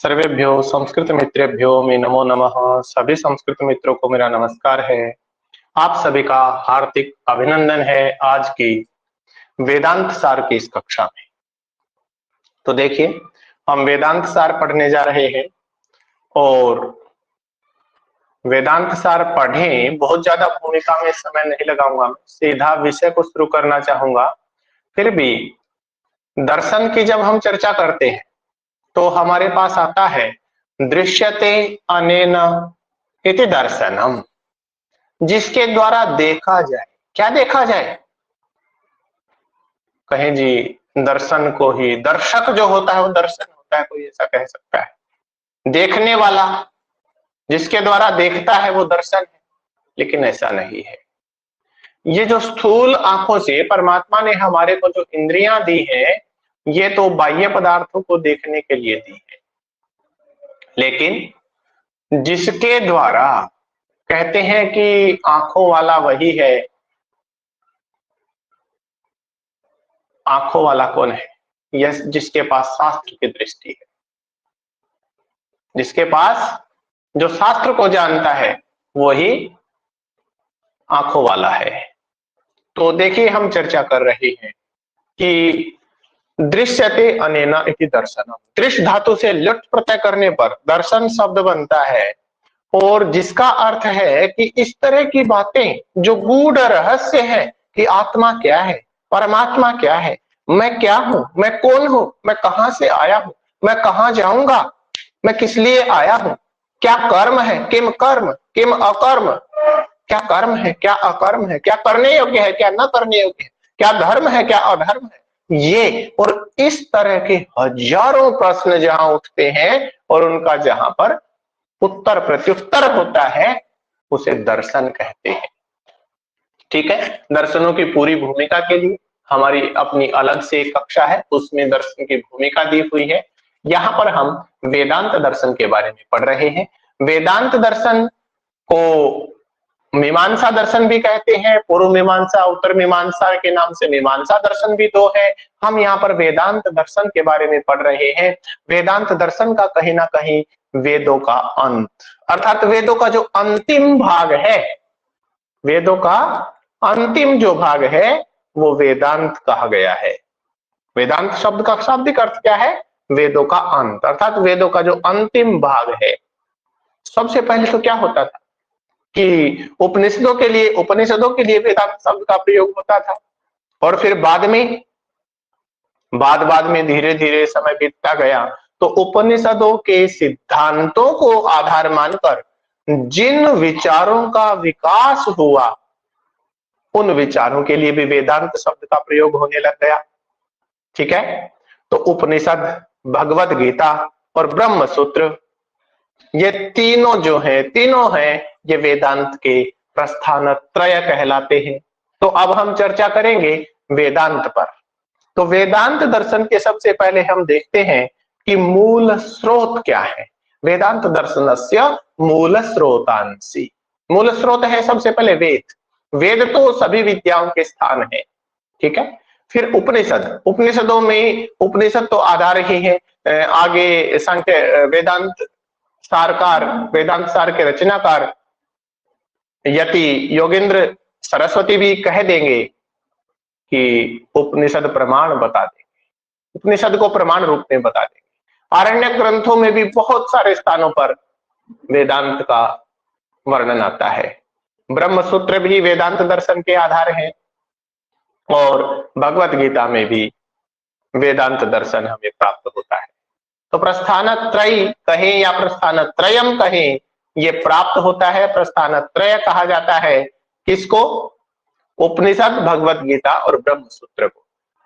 सर्वेभ्यो संस्कृत मित्रेभ्यो में नमो नमः। सभी संस्कृत मित्रों को मेरा नमस्कार है। आप सभी का हार्दिक अभिनंदन है आज की वेदांत सार की इस कक्षा में। तो देखिए, हम वेदांत सार पढ़ने जा रहे हैं और वेदांत सार पढ़ें, बहुत ज्यादा भूमिका में समय नहीं लगाऊंगा, सीधा विषय को शुरू करना चाहूंगा। फिर भी दर्शन की जब हम चर्चा करते हैं तो हमारे पास आता है दृश्यते अनेन इति दर्शनम, जिसके द्वारा देखा जाए। क्या देखा जाए? कहें जी, दर्शन को ही। दर्शक जो होता है वो दर्शन होता है, कोई ऐसा कह सकता है। देखने वाला, जिसके द्वारा देखता है वो दर्शन है, लेकिन ऐसा नहीं है। ये जो स्थूल आंखों से परमात्मा ने हमारे को जो इंद्रियां दी है, ये तो बाह्य पदार्थों को देखने के लिए दी है, लेकिन जिसके द्वारा कहते हैं कि आंखों वाला वही है। आंखों वाला कौन है? यस, जिसके पास शास्त्र की दृष्टि है, जिसके पास जो शास्त्र को जानता है वही आंखों वाला है। तो देखिए, हम चर्चा कर रहे हैं कि दृश्यते अनेन इति दर्शनम। दृश्य धातु से लट प्रत्यय करने पर दर्शन शब्द बनता है, और जिसका अर्थ है कि इस तरह की बातें जो गूढ़ रहस्य है कि आत्मा क्या है, परमात्मा क्या है, मैं क्या हूं, मैं कौन हूं, मैं कहां से आया हूं, मैं कहां जाऊंगा, मैं किस लिए आया हूं, क्या कर्म है, किम कर्म किम अकर्म, क्या कर्म है, क्या अकर्म है, क्या करने योग्य है, क्या न करने योग्य है, क्या धर्म है, क्या अधर्म है, ये और इस तरह के हजारों प्रश्न जहां उठते हैं और उनका जहां पर उत्तर प्रत्युत्तर होता है, उसे दर्शन कहते हैं। ठीक है, दर्शनों की पूरी भूमिका के लिए हमारी अपनी अलग से एक कक्षा है, उसमें दर्शन की भूमिका दी हुई है। यहाँ पर हम वेदांत दर्शन के बारे में पढ़ रहे हैं। वेदांत दर्शन को मीमांसा दर्शन भी कहते हैं। पूर्व मीमांसा, उत्तर मीमांसा के नाम से मीमांसा दर्शन भी दो है। हम यहाँ पर वेदांत दर्शन के बारे में पढ़ रहे हैं। वेदांत दर्शन का कहीं ना कहीं वेदों का अंत, अर्थात वेदों का जो अंतिम भाग है, वेदों का अंतिम जो भाग है वो वेदांत कहा गया है। वेदांत शब्द का शाब्दिक अर्थ क्या है? वेदों का अंत, अर्थात वेदों का जो अंतिम भाग है। सबसे पहले तो क्या होता था कि उपनिषदों के लिए वेदांत शब्द का प्रयोग होता था, और फिर बाद में धीरे धीरे समय बीतता गया तो उपनिषदों के सिद्धांतों को आधार मानकर जिन विचारों का विकास हुआ, उन विचारों के लिए भी वेदांत शब्द का प्रयोग होने लग गया। ठीक है, तो उपनिषद, भगवत गीता और ब्रह्म सूत्र, ये तीनों हैं ये वेदांत के प्रस्थान त्रय कहलाते हैं। तो अब हम चर्चा करेंगे वेदांत पर। तो वेदांत दर्शन के सबसे पहले हम देखते हैं कि मूल स्रोत क्या है। वेदांत दर्शनस्य मूल स्रोतांसी। मूल स्रोत है सबसे पहले वेद। वेद तो सभी विद्याओं के स्थान है। ठीक है, फिर उपनिषद, उपनिषदों में उपनिषद तो आधार ही है। आगे सांख्य वेदांत सार के रचनाकार यति योगेंद्र सरस्वती भी कह देंगे कि उपनिषद प्रमाण बता देंगे, उपनिषद को प्रमाण रूप में बता देंगे। आरण्यक ग्रंथों में भी बहुत सारे स्थानों पर वेदांत का वर्णन आता है। ब्रह्म सूत्र भी वेदांत दर्शन के आधार हैं, और भगवत गीता में भी वेदांत दर्शन हमें प्राप्त होता है। तो प्रस्थान त्रयी कहें या प्रस्थान त्रयम कहें, ये प्राप्त होता है। प्रस्थान त्रय कहा जाता है किसको? उपनिषद, भगवत गीता और ब्रह्म सूत्र को।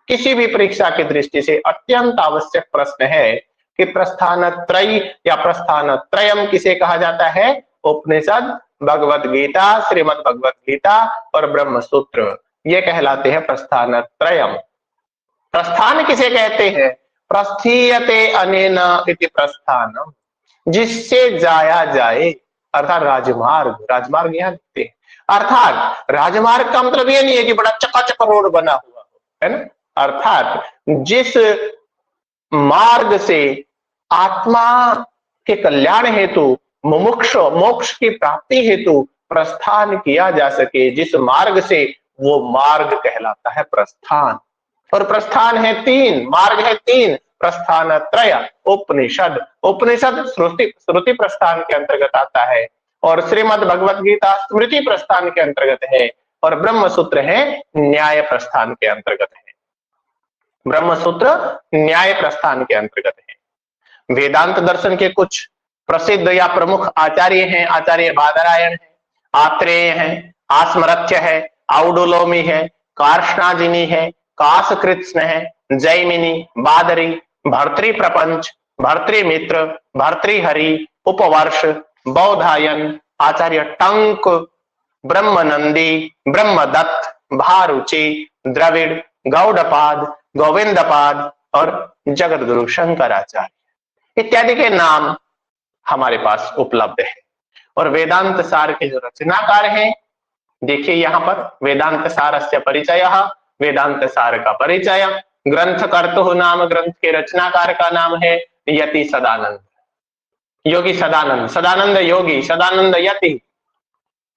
किसी भी परीक्षा की दृष्टि से अत्यंत आवश्यक प्रश्न है कि प्रस्थान त्रयी या प्रस्थान त्रयम किसे कहा जाता है? उपनिषद, भगवत गीता, श्रीमद् भगवत गीता और ब्रह्म सूत्र, ये कहलाते हैं प्रस्थान त्रयम। प्रस्थान किसे कहते हैं? प्रस्थीयते अनेन इति प्रस्थानम, जिससे जाया जाए, अर्थात राजमार्ग। राजमार्ग यहाँ लिखते हैं, अर्थात राजमार्ग का मतलब ये नहीं है कि बड़ा चकाचक रोड बना हुआ हो, है ना। अर्थात जिस मार्ग से आत्मा के कल्याण हेतु, मुमुक्ष मोक्ष की प्राप्ति हेतु प्रस्थान किया जा सके, जिस मार्ग से, वो मार्ग कहलाता है प्रस्थान। और प्रस्थान है तीन, मार्ग है तीन, प्रस्थान त्रय। उपनिषद, उपनिषद श्रुति श्रुति प्रस्थान के अंतर्गत आता है, और श्रीमद् भगवत गीता स्मृति प्रस्थान के अंतर्गत है, और ब्रह्म सूत्र है न्याय प्रस्थान के अंतर्गत है। ब्रह्म सूत्र न्याय प्रस्थान के अंतर्गत है। वेदांत दर्शन के कुछ प्रसिद्ध या प्रमुख आचार्य हैं, आचार्य बादरायण है, आत्रेय है, आस्मरथ्य है, औडुलोमी है, कार्ष्णाजिनी है, कासकृत्स्न है, जैमिनी, बादरी, भर्तृ प्रपंच, भर्तृमित्र, भर्तृहरि, उपवर्ष, बौधायन, आचार्य टंक, ब्रह्मनंदी, ब्रह्मदत्त, भारुचि, द्रविड़, गौड़पाद, गोविंदपाद और जगद्गुरु शंकराचार्य इत्यादि के नाम हमारे पास उपलब्ध है। और वेदांत सार के जो रचनाकार हैं, देखिए यहां पर वेदांत सारस्य परिचयः, वेदांत सार का परिचय, ग्रंथ कर्तुः नाम, ग्रंथ के रचनाकार का नाम है यति सदानंद, योगी सदानंद, सदानंद योगी, सदानंद यति,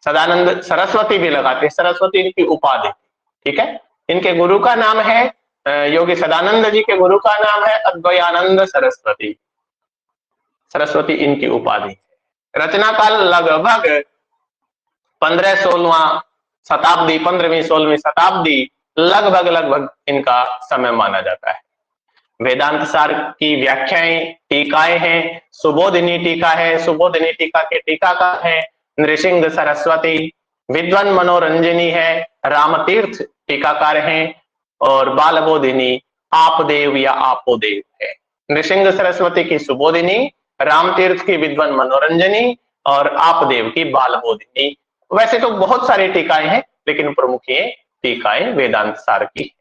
सदानंद सरस्वती भी लगाते, सरस्वती इनकी उपाधि, ठीक है। इनके गुरु का नाम है योगी सदानंद जी के गुरु का नाम है अद्वैयानंद सरस्वती, सरस्वती इनकी उपाधि। रचना काल लगभग 15-16वां शताब्दी, 15वीं-16वीं शताब्दी लगभग इनका समय माना जाता है। वेदांत सार की व्याख्याएं, टीकाएं हैं, सुबोधिनी टीका है, सुबोधिनी टीका के टीकाकार है नृसिंह सरस्वती, विद्वान मनोरंजनी है, रामतीर्थ टीकाकार हैं, और बालबोधिनी आपदेव या आपोदेव है। नृसिंह सरस्वती की सुबोधिनी, रामतीर्थ की विद्वान मनोरंजनी और आपदेव की बालबोधिनी। वैसे तो बहुत सारी टीकाएं हैं, लेकिन प्रमुख ये टीकाएं वेदांत सार की।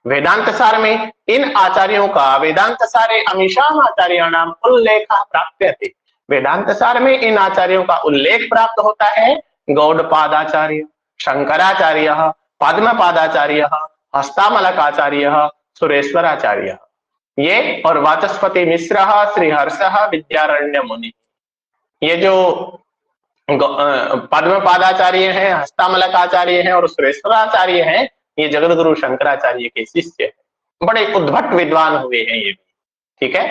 वेदांत सार में इन आचार्यों का, वेदांत सारे अमीशाम आचार्याणाम उल्लेख प्राप्त थे। वेदांत सार में इन आचार्यों का उल्लेख प्राप्त होता है। गौड़पादाचार्य, शंकराचार्य, पद्मपादाचार्य, हस्तामलकाचार्य, सुरेश्वराचार्य, ये, और वाचस्पति मिश्र, श्रीहर्ष, विद्यारण्य मुनि। ये जो पद्मपादाचार्य हैं, हस्तामलकाचार्य हैं और सुरेश्वराचार्य हैं, ये जगद्गुरु शंकराचार्य के शिष्य हैं। बड़े उद्भट विद्वान हुए हैं ये भी, ठीक है।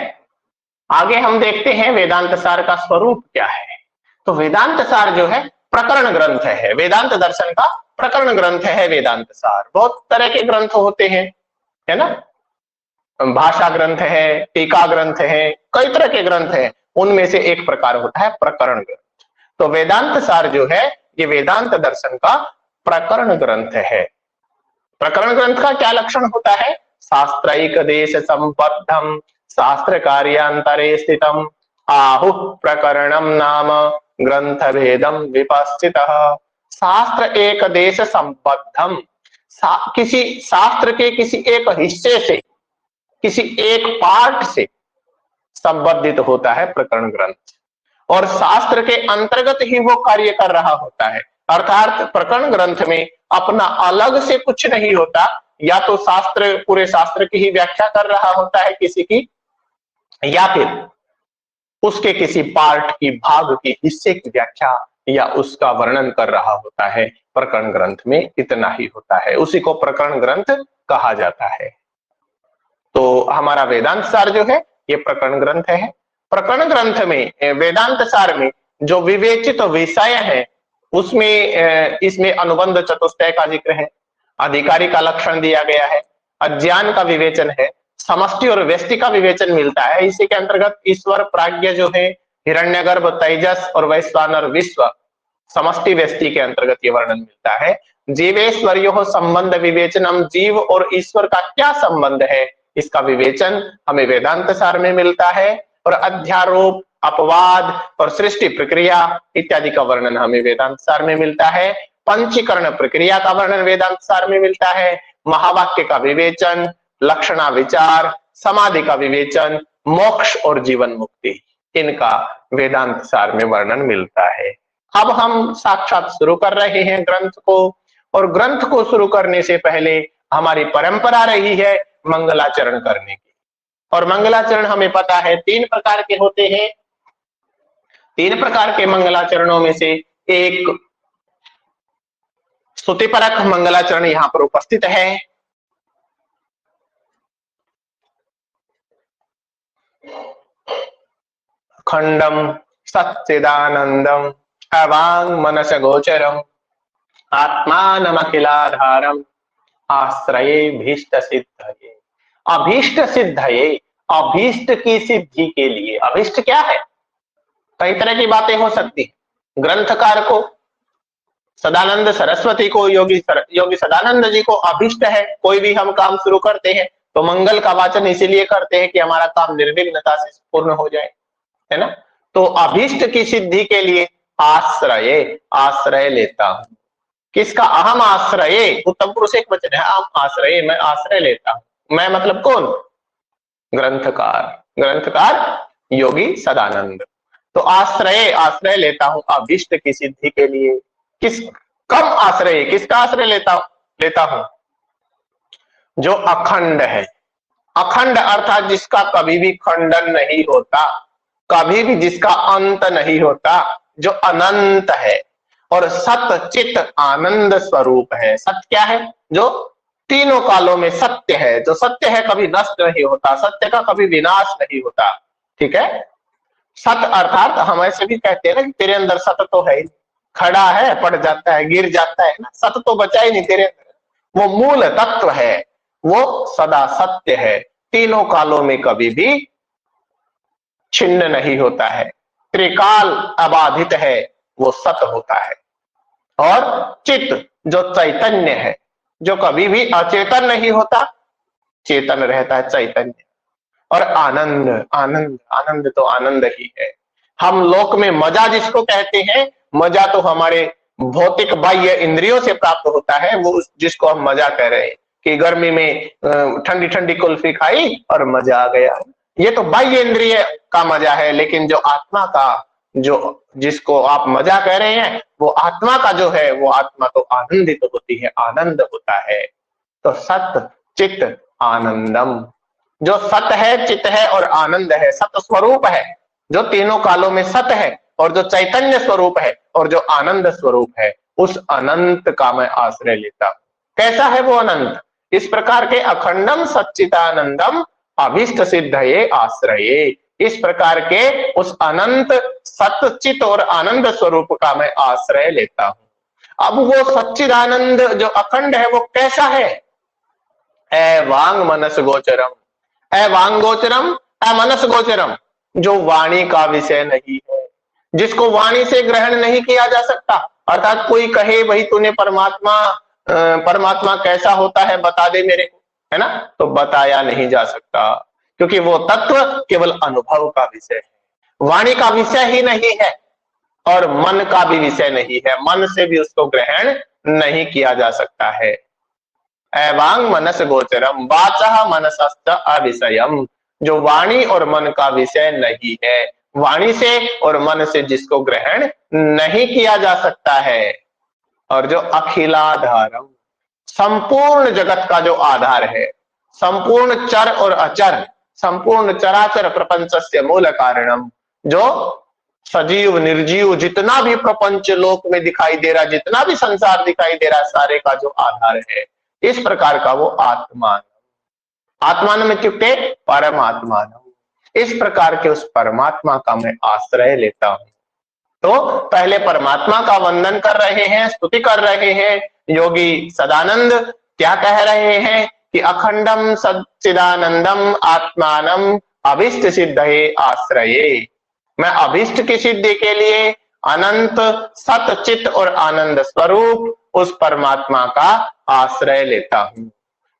आगे हम देखते हैं वेदांत सार का स्वरूप क्या है। तो वेदांत सार जो है प्रकरण ग्रंथ है, वेदांत दर्शन का प्रकरण ग्रंथ है वेदांत सार। बहुत तरह के ग्रंथ होते हैं, है ना, भाषा ग्रंथ है, टीका ग्रंथ है, कई तरह के ग्रंथ हैं, उनमें से एक प्रकार होता है प्रकरण ग्रंथ। तो वेदांत सार जो है ये वेदांत दर्शन का प्रकरण ग्रंथ है। प्रकरण ग्रंथ का क्या लक्षण होता है? शास्त्रैक देश संबद्धम, शास्त्र कार्यांतरे स्थितम, आहु प्रकरणम नाम ग्रंथ भेदम विपस्थितः। शास्त्र एक देश संबद्धम, किसी शास्त्र के किसी एक हिस्से से, किसी एक पार्ट से संबंधित होता है प्रकरण ग्रंथ, और शास्त्र के अंतर्गत ही वो कार्य कर रहा होता है। अर्थात प्रकरण ग्रंथ में अपना अलग से कुछ नहीं होता, या तो शास्त्र पूरे शास्त्र की ही व्याख्या कर रहा होता है किसी की, या फिर उसके किसी पार्ट की, भाग की, हिस्से की व्याख्या या उसका वर्णन कर रहा होता है। प्रकरण ग्रंथ में इतना ही होता है, उसी को प्रकरण ग्रंथ कहा जाता है। तो हमारा वेदांत सार जो है ये प्रकरण ग्रंथ है। प्रकरण ग्रंथ में, वेदांत सार में जो विवेचित विषय है उसमें इसमें अनुबंध चतुष्टय का जिक्र है, अधिकारी का लक्षण दिया गया है, अज्ञान का विवेचन है, समष्टि और व्यष्टि का विवेचन मिलता है। इसी के अंतर्गत ईश्वर प्राज्ञ जो है, हिरण्यगर्भ, तेजस और वैश्वानर विश्व, समष्टि व्यष्टि के अंतर्गत ये वर्णन मिलता है। जीवेश्वर्यो संबंध विवेचनम, जीव और ईश्वर का क्या संबंध है, इसका विवेचन हमें वेदांत सार में मिलता है। और अध्यारोप, अपवाद और सृष्टि प्रक्रिया इत्यादि का वर्णन हमें वेदांत सार में मिलता है। पंचीकरण प्रक्रिया का वर्णन वेदांत सार में मिलता है। महावाक्य का विवेचन, लक्षणा विचार, समाधि का विवेचन, मोक्ष और जीवन मुक्ति, इनका वेदांत सार में वर्णन मिलता है। अब हम साक्षात शुरू कर रहे हैं ग्रंथ को, और ग्रंथ को शुरू करने से पहले हमारी परंपरा रही है मंगलाचरण करने की। और मंगलाचरण हमें पता है 3 प्रकार के होते हैं। 3 प्रकार के मंगलाचरणों में से एक स्तुतिपरक मंगलाचरण यहां पर उपस्थित है। खंडम सच्चिदानंदम अवांग मनस गोचरम आत्मानमखिलाधारम आश्रये भीष्ट सिद्धये। अभीष्ट सिद्धये, अभीष्ट की सिद्धि के लिए। अभीष्ट क्या है? कई तरह की बातें हो सकती है। ग्रंथकार को, सदानंद सरस्वती को, योगी सदानंद जी को अभीष्ट है कोई भी हम काम शुरू करते हैं तो मंगल का वाचन इसीलिए करते हैं कि हमारा काम निर्विघ्नता से पूर्ण हो जाए, है ना। तो अभीष्ट की सिद्धि के लिए आश्रय, आश्रय लेता हूं। किसका? अहम आश्रय, उत्तम पुरुष एक वचन है। अहम आश्रय, मैं आश्रय लेता हूं। मैं मतलब कौन? ग्रंथकार, ग्रंथकार योगी सदानंद। तो आश्रय, आश्रय लेता हूं अभीष्ट की सिद्धि के लिए। किस कम आश्रय, किसका आश्रय लेता हूं? जो अखंड है। अखंड अर्थात जिसका कभी भी खंडन नहीं होता, कभी भी जिसका अंत नहीं होता, जो अनंत है और सत चित आनंद स्वरूप है। सत्य क्या है? जो तीनों कालों में सत्य है। जो सत्य है कभी नष्ट नहीं होता, सत्य का कभी विनाश नहीं होता। ठीक है। सत अर्थात हम ऐसे भी कहते हैं ना कि तेरे अंदर सत तो है ही, खड़ा है पड़ जाता है, गिर जाता है ना, सत तो बचा ही नहीं तेरे अंदर। वो मूल तत्व है, वो सदा सत्य है, तीनों कालों में कभी भी छिन्न नहीं होता है, त्रिकाल अबाधित है, वो सत होता है। और चित्त जो चैतन्य है, जो कभी भी अचेतन नहीं होता, चेतन रहता है, चैतन्य। और आनंद, आनंद, आनंद तो आनंद ही है। हम लोक में मजा जिसको कहते हैं, मजा तो हमारे भौतिक बाह्य इंद्रियों से प्राप्त होता है। वो जिसको हम मजा कह रहे हैं कि गर्मी में ठंडी ठंडी कुल्फी खाई और मजा आ गया, ये तो बाह्य इंद्रिय का मजा है। लेकिन जो आत्मा का, जो जिसको आप मजा कह रहे हैं, वो आत्मा का जो है, वो आत्मा तो आनंदित होती है, आनंद होता है। तो सत चित आनंदम, जो सत है, चित है और आनंद है, सत स्वरूप है, जो तीनों कालों में सत है और जो चैतन्य स्वरूप है और जो आनंद स्वरूप है, उस अनंत का मैं आश्रय लेता हूं। कैसा है वो अनंत? इस प्रकार के अखंडम सच्चिदानंदम अभीष्ट सिद्धये आश्रये, इस प्रकार के उस अनंत सतचित और आनंद स्वरूप का मैं आश्रय लेता हूं। अब वो सच्चिदानंद जो अखंड है वो कैसा है? वांग मनस गोचरम, वांग गोचरम, मनस गोचरम, जो वाणी का विषय नहीं है, जिसको वाणी से ग्रहण नहीं किया जा सकता। अर्थात कोई कहे भाई तूने परमात्मा कैसा होता है बता दे मेरे को, है ना, तो बताया नहीं जा सकता, क्योंकि वो तत्व केवल अनुभव का विषय है, वाणी का विषय ही नहीं है और मन का भी विषय नहीं है, मन से भी उसको ग्रहण नहीं किया जा सकता है। एवांग मनस गोचरम वाचः मनसश्च अविषयम, जो वाणी और मन का विषय नहीं है, वाणी से और मन से जिसको ग्रहण नहीं किया जा सकता है। और जो अखिलाधारम, संपूर्ण जगत का जो आधार है, संपूर्ण चर और अचर, संपूर्ण चराचर प्रपंचस्य मूल कारणम, जो सजीव निर्जीव जितना भी प्रपंच लोक में दिखाई दे रहा, जितना भी संसार दिखाई दे रहा, सारे का जो आधार है, इस प्रकार का वो आत्मान, आत्मान इत्युक्ते परमात्मान, इस प्रकार के उस परमात्मा का मैं आश्रय लेता हूं। तो पहले परमात्मा का वंदन कर रहे हैं, स्तुति कर रहे हैं। योगी सदानंद क्या कह रहे हैं कि अखंडम सच्चिदानंदम आत्मानम अभीष्ट सिद्धये आश्रये, मैं अभीष्ट की सिद्धि के लिए अनंत सत चित और आनंद स्वरूप उस परमात्मा का आश्रय लेता हूं।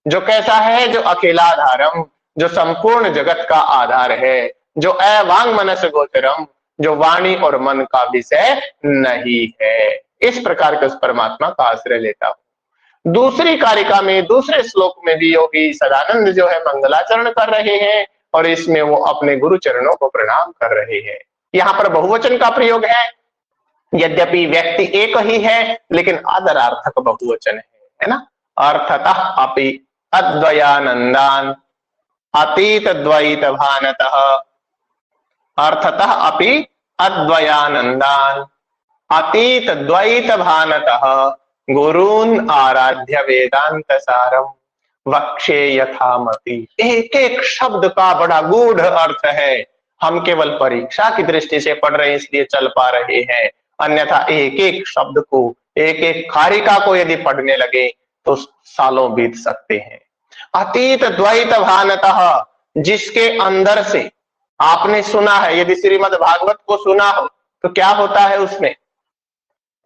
जो कैसा है? जो अखिलाधारम, जो संपूर्ण जगत का आधार है, जो अवांग मनस गोचरम, जो वाणी और मन का विषय नहीं है, इस प्रकार के उस परमात्मा का आश्रय लेता हूं। दूसरी कारिका में, दूसरे श्लोक में भी योगी सदानंद जो है मंगलाचरण कर रहे हैं और इसमें वो अपने गुरु चरणों को प्रणाम कर रहे हैं। यहाँ पर बहुवचन का प्रयोग है, यद्यपि व्यक्ति एक ही है लेकिन आदरार्थक बहुवचन है ना। अर्थतः अपि अद्वयानंदान अतीत द्वैत भानतः अर्थतः अपि अद्वयानंदान अतीत द्वैत भानतः गुरून् आराध्य वेदांत सारम वक्षे यथामति। एक एक शब्द का बड़ा गूढ़ अर्थ है। हम केवल परीक्षा की दृष्टि से पढ़ रहे हैं इसलिए चल पा रहे हैं, अन्यथा एक एक शब्द को, एक एक कारिका को यदि पढ़ने लगे तो सालों बीत सकते हैं। अतीत द्वैत भानतः, जिसके अंदर से आपने सुना है, यदि श्रीमद् भागवत को सुना हो तो क्या होता है उसमें,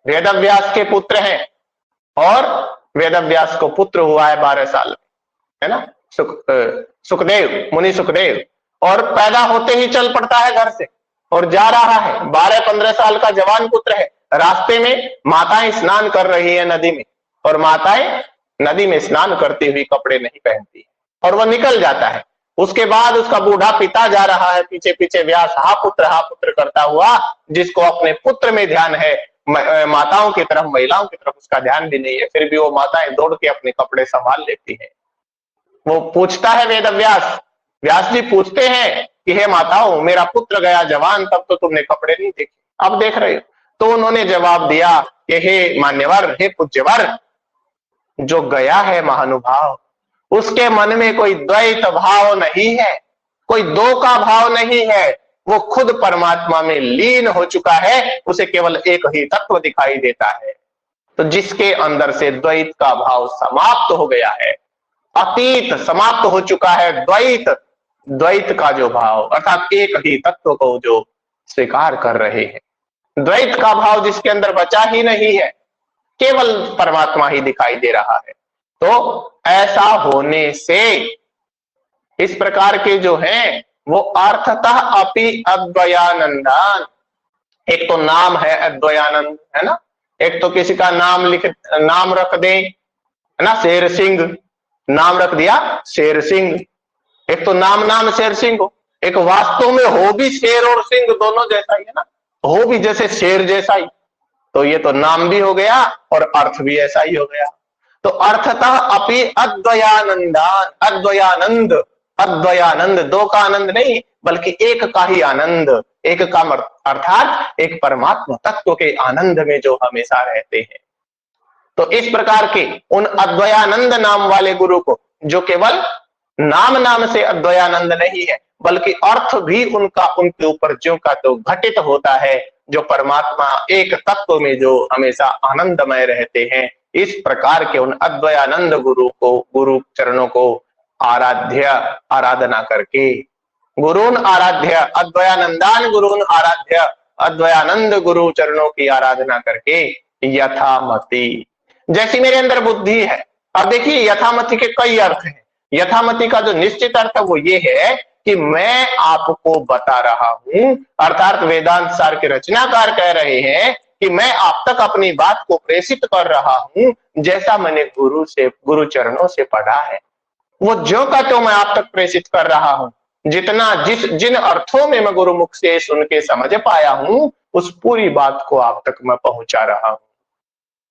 वेदव्यास के पुत्र हैं और वेदव्यास को पुत्र हुआ है 12 साल, है ना, सुखदेव, मुनि सुखदेव, और पैदा होते ही चल पड़ता है घर से और जा रहा है। 12-15 साल का जवान पुत्र है। रास्ते में माताएं स्नान कर रही है नदी में, और माताएं नदी में स्नान करती हुई कपड़े नहीं पहनती और वह निकल जाता है। उसके बाद उसका बूढ़ा पिता जा रहा है पीछे पीछे, व्यास हा पुत्र करता हुआ, जिसको अपने पुत्र में ध्यान है, माताओं की तरफ, महिलाओं की तरफ उसका ध्यान भी नहीं है, फिर भी वो माताएं दौड़ के अपने कपड़े संभाल लेती है। वो पूछता है वेदव्यास, व्यास जी पूछते हैं कि हे माताओं, मेरा पुत्र गया जवान, तब तो तुमने कपड़े नहीं देखे, अब देख रहे हो। तो उन्होंने जवाब दिया कि हे मान्यवर, हे पूज्यवर, जो गया है महानुभाव, उसके मन में कोई द्वैत भाव नहीं है, कोई दो का भाव नहीं है, वो खुद परमात्मा में लीन हो चुका है, उसे केवल एक ही तत्व दिखाई देता है। तो जिसके अंदर से द्वैत का भाव समाप्त हो गया है, अतीत समाप्त हो चुका है, द्वैत का जो भाव, अर्थात एक ही तत्व को जो स्वीकार कर रहे हैं, द्वैत का भाव जिसके अंदर बचा ही नहीं है, केवल परमात्मा ही दिखाई दे रहा है। तो ऐसा होने से इस प्रकार के जो हैं वो अर्थतः अपि अद्वयानंदान, एक तो नाम है अद्वयानंद, है ना, एक तो किसी का नाम रख दे, है ना, शेर सिंह, नाम रख दिया शेर सिंह, एक तो नाम शेर सिंह हो, एक वास्तव में हो भी शेर और सिंह दोनों जैसा ही है ना, हो भी जैसे शेर जैसा ही, तो ये तो नाम भी हो गया और अर्थ भी ऐसा ही हो गया। तो अर्थतः अपि अद्वयानंदान, अद्वयानंद, अद्वयानंद, दो का आनंद नहीं बल्कि एक का ही आनंद, एक का अर्थात एक परमात्मा तत्व के आनंद में जो हमेशा रहते हैं। तो इस प्रकार के उन अद्वयानंद नाम वाले गुरु को, जो केवल नाम से अद्वयानंद नहीं है बल्कि अर्थ भी उनका उनके ऊपर ज्यों का तो घटित होता है, जो परमात्मा एक तत्व में जो हमेशा आनंदमय रहते हैं, इस प्रकार के उन अद्वयानंद गुरु को, गुरु चरणों को आराधना करके, गुरुन आराध्य अद्वयानंदान गुरुन आराध्य, अद्वयानंद गुरु चरणों की आराधना करके यथामति, जैसी मेरे अंदर बुद्धि है। अब देखिए यथामति के कई अर्थ हैं। यथामति का जो निश्चित अर्थ है वो ये है कि मैं आपको बता रहा हूं, अर्थात वेदांत सार के रचनाकार कह रहे हैं कि मैं आप तक अपनी बात को प्रेषित कर रहा हूं, जैसा मैंने गुरु चरणों से पढ़ा है, वो ज्यों का त्यों मैं आप तक प्रेषित कर रहा हूं। जितना जिन अर्थों में मैं गुरुमुख से सुन के समझ पाया हूं, उस पूरी बात को आप तक मैं पहुंचा रहा हूं,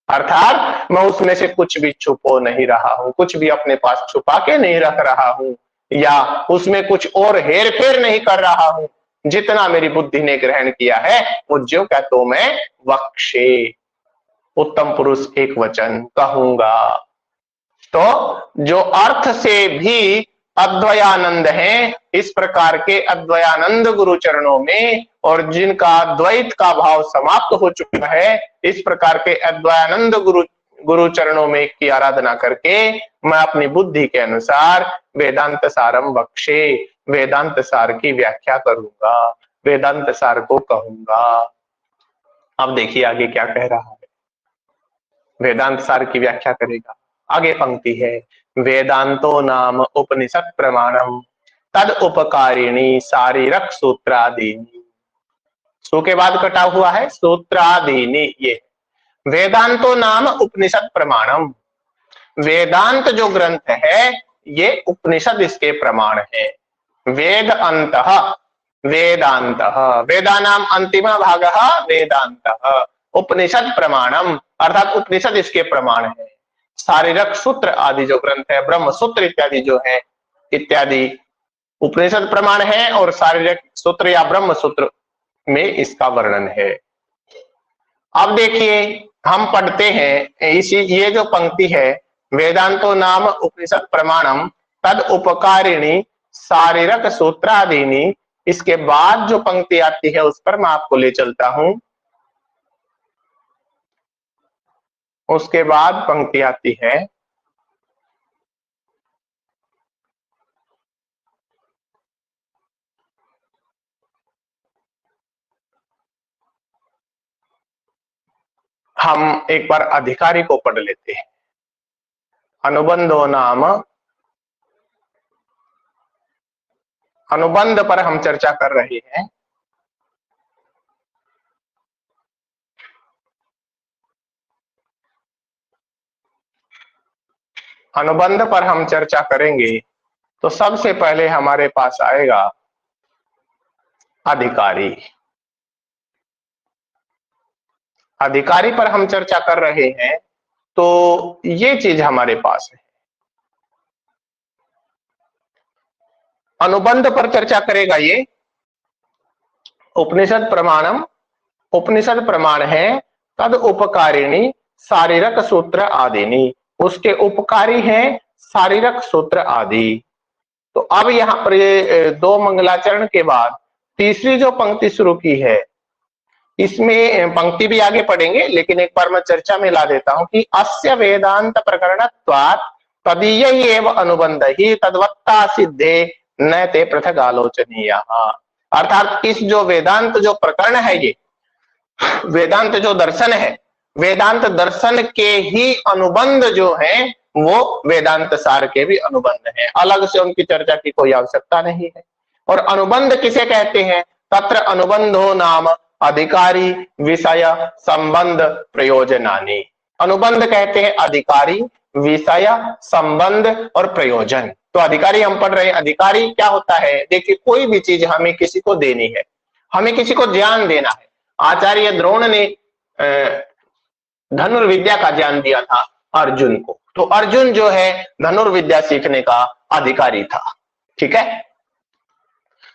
अर्थात मैं उसमें से कुछ भी छुपो नहीं रहा हूं, कुछ भी अपने पास छुपा के नहीं रख रहा हूं, या उसमें कुछ और हेर फेर नहीं कर रहा हूं। जितना मेरी बुद्धि ने ग्रहण किया है वो ज्यों का त्यों मैं वक्षे, उत्तम पुरुष एक वचन कहूंगा। तो जो अर्थ से भी अद्वयानंद है, इस प्रकार के अद्वयानंद गुरु चरणों में, और जिनका द्वैत का भाव समाप्त हो चुका है, इस प्रकार के अद्वयानंद गुरु चरणों में की आराधना करके मैं अपनी बुद्धि के अनुसार वेदांत सारम वक्षे, वेदांत सार की व्याख्या करूंगा, वेदांत सार को कहूंगा। अब देखिए आगे क्या कह रहा है, वेदांत सार की व्याख्या करेगा। आगे पंक्ति है, वेदांतो नाम उपनिषद प्रमाणम तद उपकारिणी शारीरक सूत्रादीनी, सु के बाद कटा हुआ है सूत्रादीनी, ये वेदांतो नाम उपनिषद प्रमाणम, वेदांत जो ग्रंथ है ये उपनिषद इसके प्रमाण है। वेद अंतः वेदांतः, वेदानाम अंतिम भागः वेदांतः, उपनिषद प्रमाणम अर्थात उपनिषद इसके प्रमाण है। शारीरक सूत्र आदि जो ग्रंथ है, ब्रह्म सूत्र इत्यादि जो है, इत्यादि उपनिषद प्रमाण है और शारीरिक सूत्र या ब्रह्म सूत्र में इसका वर्णन है। अब देखिए हम पढ़ते हैं इसी ये जो पंक्ति है, वेदांतो नाम उपनिषद प्रमाणम तद उपकारिणी शारीरक सूत्रादीनी, इसके बाद जो पंक्ति आती है उस पर मैं आपको ले चलता हूं। उसके बाद पंक्ति आती है, हम एक बार अधिकारी को पढ़ लेते हैं। अनुबंधो नाम, अनुबंध पर हम चर्चा कर रहे हैं। अनुबंध पर हम चर्चा करेंगे तो सबसे पहले हमारे पास आएगा अधिकारी। अधिकारी पर हम चर्चा कर रहे हैं तो ये चीज हमारे पास है। अनुबंध पर चर्चा करेगा ये उपनिषद प्रमाणम, उपनिषद प्रमाण है तद उपकारिणी शारीरक सूत्र आदिनी, उसके उपकारी हैं शारीरक सूत्र आदि। तो अब यहां पर ये दो मंगलाचरण के बाद तीसरी जो पंक्ति शुरू की है, इसमें पंक्ति भी आगे पढ़ेंगे लेकिन एक बार मैं चर्चा में ला देता हूं कि अस्य वेदांत प्रकरणत्वात् तदीय एव अनुबंध ही तद्वत्ता सिद्धे न ते पृथक आलोचनीय। अर्थात इस जो वेदांत जो प्रकरण है, ये वेदांत जो दर्शन है, वेदांत दर्शन के ही अनुबंध जो है वो वेदांत सार के भी अनुबंध है, अलग से उनकी चर्चा की कोई आवश्यकता नहीं है। और अनुबंध किसे कहते हैं? तत्र अनुबंधो नाम अधिकारी विषय संबंध प्रयोजनानि। अनुबंध कहते हैं अधिकारी, विषय, संबंध और प्रयोजन। तो अधिकारी हम पढ़ रहे हैं, अधिकारी क्या होता है? देखिए कोई भी चीज हमें किसी को देनी है, हमें किसी को ज्ञान देना है। आचार्य द्रोण ने धनुर्विद्या का ज्ञान दिया था अर्जुन को, तो अर्जुन जो है धनुर्विद्या सीखने का अधिकारी था। ठीक है,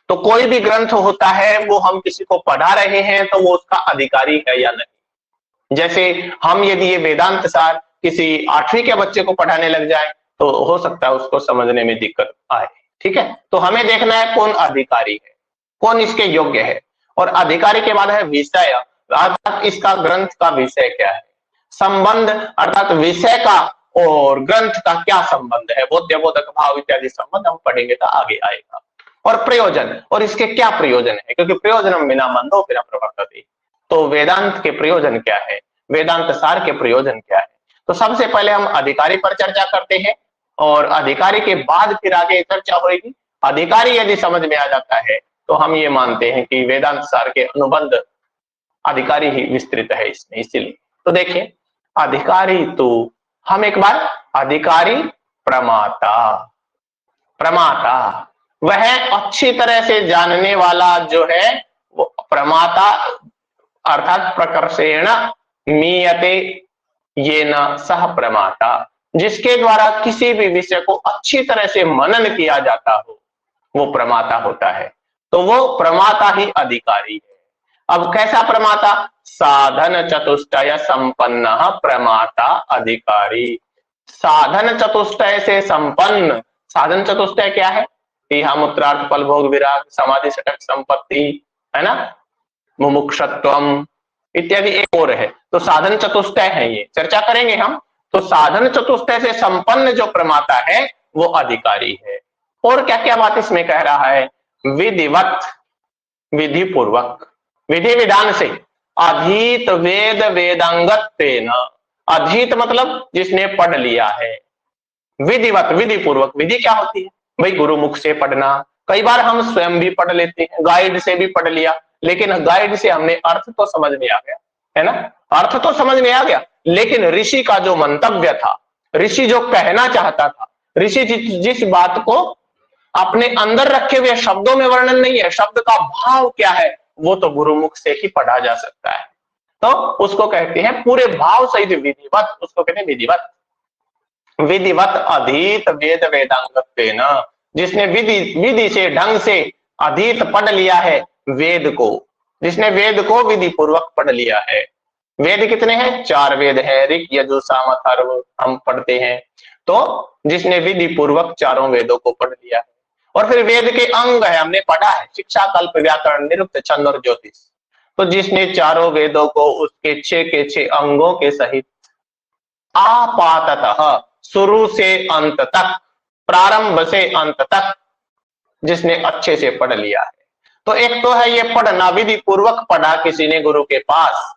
तो कोई भी ग्रंथ होता है वो हम किसी को पढ़ा रहे हैं तो वो उसका अधिकारी है या नहीं। जैसे हम यदि ये वेदांत सार किसी 8वीं के बच्चे को पढ़ाने लग जाए तो हो सकता है उसको समझने में दिक्कत आए। ठीक है, तो हमें देखना है कौन अधिकारी है, कौन इसके योग्य है। और अधिकारी के बाद है विषय, अर्थात इसका ग्रंथ का विषय क्या है। संबंध, अर्थात विषय का और ग्रंथ का क्या संबंध है, बोध्य बोधक भाव इत्यादि संबंध हम पढ़ेंगे तो आगे आएगा। और प्रयोजन, और इसके क्या प्रयोजन है, क्योंकि प्रयोजन बिना बंधो बिना प्रवर्तते। तो वेदांत के प्रयोजन क्या है, वेदांत सार के प्रयोजन क्या है। तो सबसे पहले हम अधिकारी पर चर्चा करते हैं और अधिकारी के बाद फिर आगे चर्चा होगी। अधिकारी यदि समझ में आ जाता है तो हम ये मानते हैं कि वेदांत सार के अनुबंध अधिकारी ही विस्तृत है इसमें। इसीलिए तो देखिए अधिकारी, तो हम एक बार अधिकारी प्रमाता, प्रमाता वह अच्छी तरह से जानने वाला जो है वो प्रमाता, अर्थात प्रकर्षेण मीयते ये न सह प्रमाता, जिसके द्वारा किसी भी विषय को अच्छी तरह से मनन किया जाता हो वो प्रमाता होता है। तो वो प्रमाता ही अधिकारी है। अब कैसा प्रमाता? साधन चतुष्टय संपन्न प्रमाता अधिकारी। साधन चतुष्टय से संपन्न, साधन चतुष्टय क्या है? इहा मूत्रार्थ फल भोग विराग समाधि सटक संपत्ति, है ना, मुमुक्षत्वम इत्यादि एक और है। तो साधन चतुष्टय है, ये चर्चा करेंगे हम। तो साधन चतुष्टय से संपन्न जो प्रमाता है वो अधिकारी है। और क्या क्या बात इसमें कह रहा है? विधिवत, विधि पूर्वक, विधि विधान से, अधीत वेद वेदांगत तेन, अधीत मतलब जिसने पढ़ लिया है, विधिवत विधि पूर्वक। विधि क्या होती है भाई? गुरुमुख से पढ़ना। कई बार हम स्वयं भी पढ़ लेते हैं, गाइड से भी पढ़ लिया, लेकिन गाइड से हमने अर्थ तो समझ में आ गया, है ना, अर्थ तो समझ में आ गया, लेकिन ऋषि का जो मंतव्य था, ऋषि जो कहना चाहता था, ऋषि जिस बात को अपने अंदर रखे हुए शब्दों में वर्णन नहीं है, शब्द का भाव क्या है वो तो गुरुमुख से ही पढ़ा जा सकता है। तो उसको कहते हैं पूरे भाव सहित विधिवत, उसको कहते हैं विधिवत। विधिवत अधीत वेद वेदांगत्वेन, जिसने विधि विधि से ढंग से अधीत पढ़ लिया है वेद को, जिसने वेद को विधि पूर्वक पढ़ लिया है। वेद कितने हैं? 4 वेद है, ऋग यजुर साम अथर्व हम पढ़ते हैं। तो जिसने विधि पूर्वक चारों वेदों को पढ़ लिया है, और फिर वेद के अंग है, हमने पढ़ा है शिक्षा, कल्प, व्याकरण, निरुक्त, छंद और ज्योतिष। तो जिसने चारों वेदों को उसके 6 के 6 अंगों के सहित आपाततः शुरू से अंत तक, प्रारंभ से अंत तक जिसने अच्छे से पढ़ लिया है। तो एक तो है ये पढ़ना, विधि पूर्वक पढ़ा किसी ने गुरु के पास,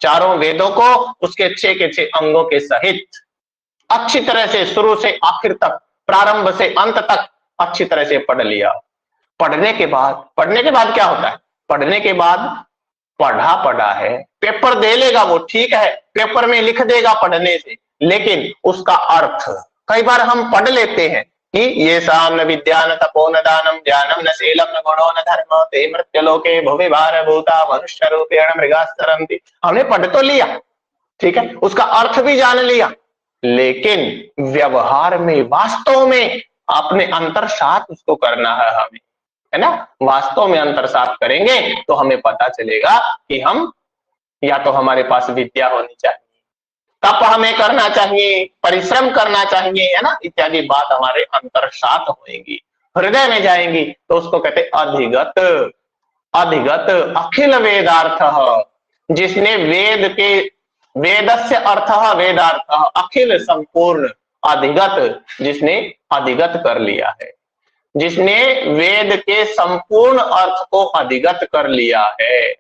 चारों वेदों को उसके 6 के 6 अंगों के सहित अच्छी तरह से शुरू से आखिर तक, प्रारंभ से अंत तक अच्छी तरह से पढ़ लिया। पढ़ने के बाद क्या होता है? पढ़ने के बाद पढ़ा है, पेपर दे लेगा वो, ठीक है, पेपर में लिख देगा पढ़ने से, लेकिन उसका अर्थ कई बार हम पढ़ लेते हैं कि ये साम न विद्या न तपो न दानम ज्ञानम न शीलम न गुणो न धर्म ते मृत्युलोके भुवि भार भूता मनुष्य रूपेण मृगास्तरन्ति। हमने पढ़ तो लिया, ठीक है, उसका अर्थ भी जान लिया, लेकिन व्यवहार में, वास्तव में अपने अंतर साथ उसको करना है हमें, है ना। वास्तव में अंतर साथ करेंगे तो हमें पता चलेगा कि हम, या तो हमारे पास विद्या होनी चाहिए, तप हमें करना चाहिए, परिश्रम करना चाहिए, है ना, इत्यादि बात हमारे अंतर साथ होएंगी, हृदय में जाएंगी, तो उसको कहते अधिगत। अधिगत अखिल वेदार्थ, जिसने वेद के, वेदस्य अर्थ वेदार्थ, अखिल संपूर्ण, अधिगत जिसने अधिगत कर लिया है, जिसने वेद के संपूर्ण अर्थ को अधिगत कर लिया है,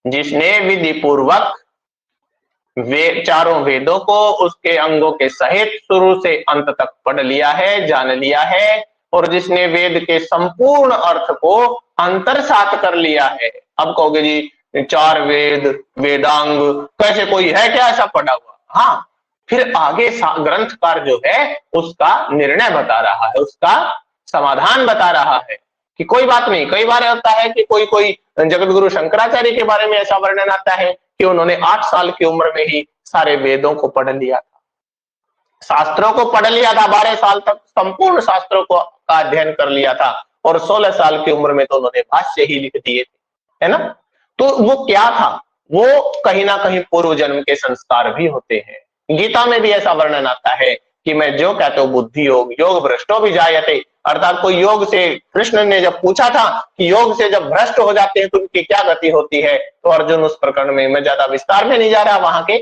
जिसने विधि पूर्वक चारों वेदों को उसके अंगों के सहित शुरू से अंत तक पढ़ लिया है, जान लिया है, और जिसने वेद के संपूर्ण अर्थ को अंतरसात कर लिया है। अब कहोगे जी 4 वेद, वेदांग, कैसे कोई है क्या ऐसा पढ़ा हुआ? हाँ, फिर आगे ग्रंथकार जो है उसका निर्णय बता रहा है, उसका समाधान बता रहा है कि कोई बात नहीं। कई बार होता है कि कोई जगत गुरु शंकराचार्य के बारे में ऐसा वर्णन आता है कि उन्होंने 8 साल की उम्र में ही सारे वेदों को पढ़ लिया था, शास्त्रों को पढ़ लिया था, 12 साल तक संपूर्ण शास्त्रों को का अध्ययन कर लिया था, और 16 साल की उम्र में तो उन्होंने भाष्य ही लिख दिए थे, है ना। तो वो क्या था? वो कहीं ना कहीं पूर्व जन्म के संस्कार भी होते हैं। गीता में भी ऐसा वर्णन आता है कि मैं जो कहता हूं बुद्धि योग, योग भ्रष्टो भी जायते, अर्थात कोई योग से, कृष्ण ने जब पूछा था कि योग से जब भ्रष्ट हो जाते हैं तो उनकी क्या गति होती है, तो अर्जुन उस प्रकरण में, मैं ज्यादा विस्तार में नहीं जा रहा, वहां के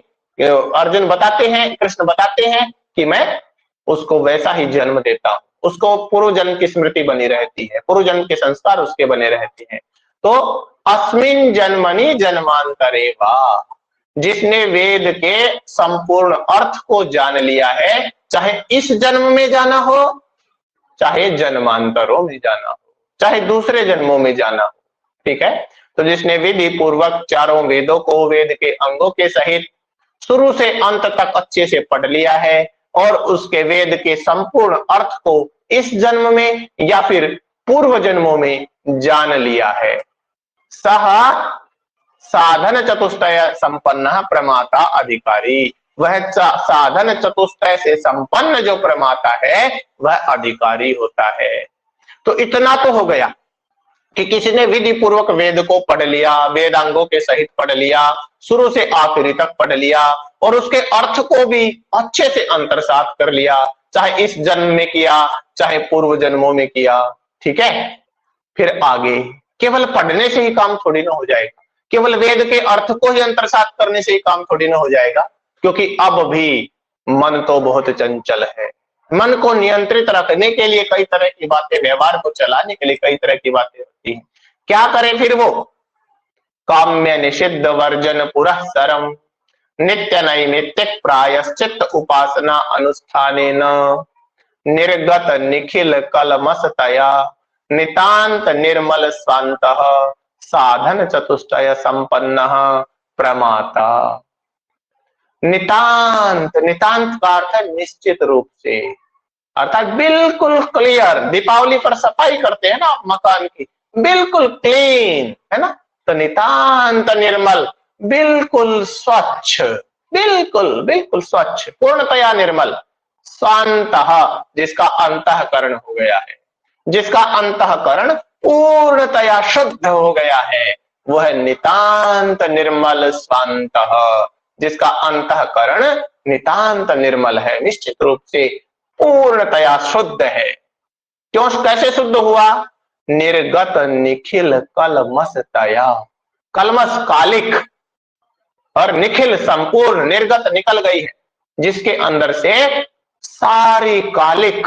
अर्जुन बताते हैं, कृष्ण बताते हैं कि मैं उसको वैसा ही जन्म देता हूं, उसको पूर्व जन्म की स्मृति बनी रहती है, पूर्व जन्म के संस्कार उसके बने रहते हैं। तो अस्मिन जन्मनि जन्मांतरे वा, जिसने वेद के संपूर्ण अर्थ को जान लिया है, चाहे इस जन्म में जाना हो, चाहे जन्मांतरों में जाना हो, चाहे दूसरे जन्मों में जाना हो, ठीक है। तो जिसने विधि पूर्वक चारों वेदों को वेद के अंगों के सहित शुरू से अंत तक अच्छे से पढ़ लिया है, और उसके वेद के संपूर्ण अर्थ को इस जन्म में या फिर पूर्व जन्मों में जान लिया है, सह साधन चतुष्टय संपन्न प्रमाता अधिकारी। वह साधन चतुष्टय से संपन्न जो प्रमाता है वह अधिकारी होता है। तो इतना तो हो गया कि किसी ने विधि पूर्वक वेद को पढ़ लिया, वेदांगों के सहित पढ़ लिया, शुरू से आखिरी तक पढ़ लिया, और उसके अर्थ को भी अच्छे से अंतरसात कर लिया, चाहे इस जन्म में किया, चाहे पूर्व जन्मों में किया, ठीक है। फिर आगे केवल पढ़ने से ही काम थोड़ी ना हो जाएगा, केवल वेद के अर्थ को ही अंतरसात करने से ही काम थोड़ी ना हो जाएगा, क्योंकि अब भी मन तो बहुत चंचल है। मन को नियंत्रित रखने के लिए कई तरह की बातें, व्यवहार को चलाने के लिए कई तरह की बातें होती हैं। क्या करे फिर वो? काम्य निषिद्ध वर्जन पुरःसरम नित्य नैमित्तिक प्रायश्चित उपासना अनुष्ठानेन निर्गत निखिल कलमसतया नितांत निर्मल स्वांतः साधन चतुष्टय संपन्न प्रमाता। नितांत, नितांत का अर्थ है निश्चित रूप से, अर्थात बिल्कुल क्लियर। दीपावली पर सफाई करते हैं ना आप मकान की, बिल्कुल क्लीन, है ना। तो नितांत निर्मल, बिल्कुल स्वच्छ, बिल्कुल बिल्कुल स्वच्छ, पूर्णतया निर्मल, स्वांतः, जिसका अंतःकरण हो गया है, जिसका अंतःकरण पूर्णतया शुद्ध हो गया है, वह नितांत निर्मल स्वांतः, जिसका अंतःकरण नितांत निर्मल है, निश्चित रूप से पूर्णतया शुद्ध है। क्यों, कैसे शुद्ध हुआ? निर्गत निखिल कलमशतया, कलमश कालिक और निखिल संपूर्ण, निर्गत निकल गई है, जिसके अंदर से सारी कालिक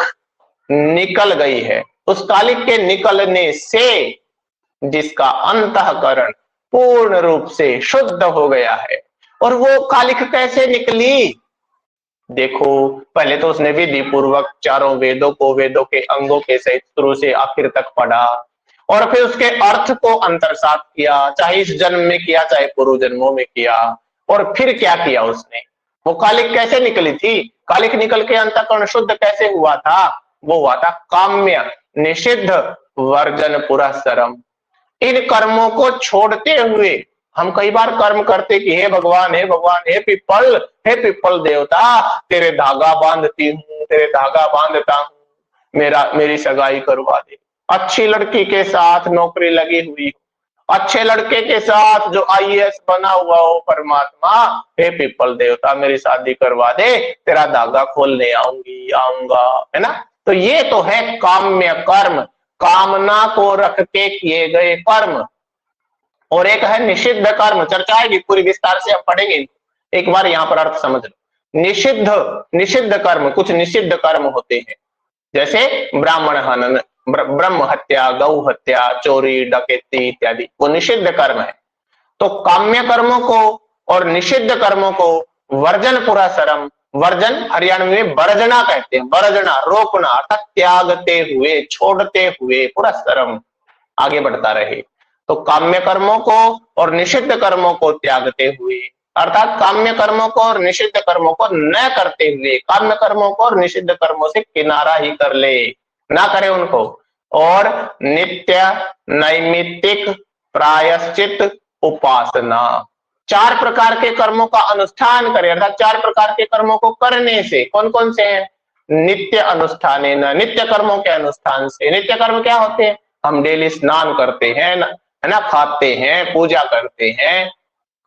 निकल गई है। उस कालिक के निकलने से जिसका अंतःकरण पूर्ण रूप से शुद्ध हो गया है। और वो कालिक कैसे निकली? देखो, पहले तो उसने विधि पूर्वक चारों वेदों को, वेदों के अंगों के सहित शुरू से आखिर तक पढ़ा, और फिर उसके अर्थ को अंतर्सात किया, चाहे इस जन्म में किया चाहे पूर्व जन्मों में किया। और फिर क्या किया उसने? वो कालिक कैसे निकली थी? कालिक निकल के अंतःकरण शुद्ध कैसे हुआ था? वो हुआ था काम्य निषिद्ध वर्जन पुरस्सरम। इन कर्मों को छोड़ते हुए हम कई बार कर्म करते कि हे भगवान, हे भगवान, हे पिपल देवता, तेरे धागा बांधती हूँ, तेरे धागा बांधता हूँ, मेरी सगाई करवा दे। अच्छी लड़की के साथ नौकरी लगी हुई, अच्छे लड़के के साथ जो आईएएस बना हुआ हो, परमात्मा हे पिपल देवता मेरी शादी करवा दे, तेरा धागा खोलने आऊंगा, है ना। तो ये तो है काम्य कर्म, कामना को रख के किए गए कर्म। और एक है निषिद्ध कर्म, चर्चा आएगी पूरी विस्तार से, हम पढ़ेंगे। एक बार यहाँ पर अर्थ समझ लो। निषिद्ध कर्म, कुछ निषिद्ध कर्म होते हैं, जैसे ब्राह्मण हनन, ब्रह्म हत्या, गौ हत्या, चोरी, डकैती इत्यादि, वो निषिद्ध कर्म है। तो काम्य कर्मों को और निषिद्ध कर्मों को वर्जन पुरस्सरम, वर्जन हरियाणा में वर्जना कहते हैं, वर्जना रोकना, अर्थात त्यागते हुए, छोड़ते हुए, पुरस्सरम आगे बढ़ता रहे। तो काम्य कर्मों को और निषिद्ध कर्मों को त्यागते हुए, अर्थात काम्य कर्मों को और निषिद्ध कर्मों को न करते हुए, काम्य कर्मों को और निषिद्ध कर्मों से किनारा ही कर ले, ना करे उनको। और नित्य नैमित्तिक प्रायश्चित उपासना, 4 प्रकार के कर्मों का अनुष्ठान करे, अर्थात 4 प्रकार के कर्मों को करने से। कौन कौन से हैं? नित्य अनुष्ठान, नित्य कर्मों के अनुष्ठान से। नित्य कर्म क्या होते हैं? हम डेली स्नान करते हैं, है ना, खाते हैं, पूजा करते हैं,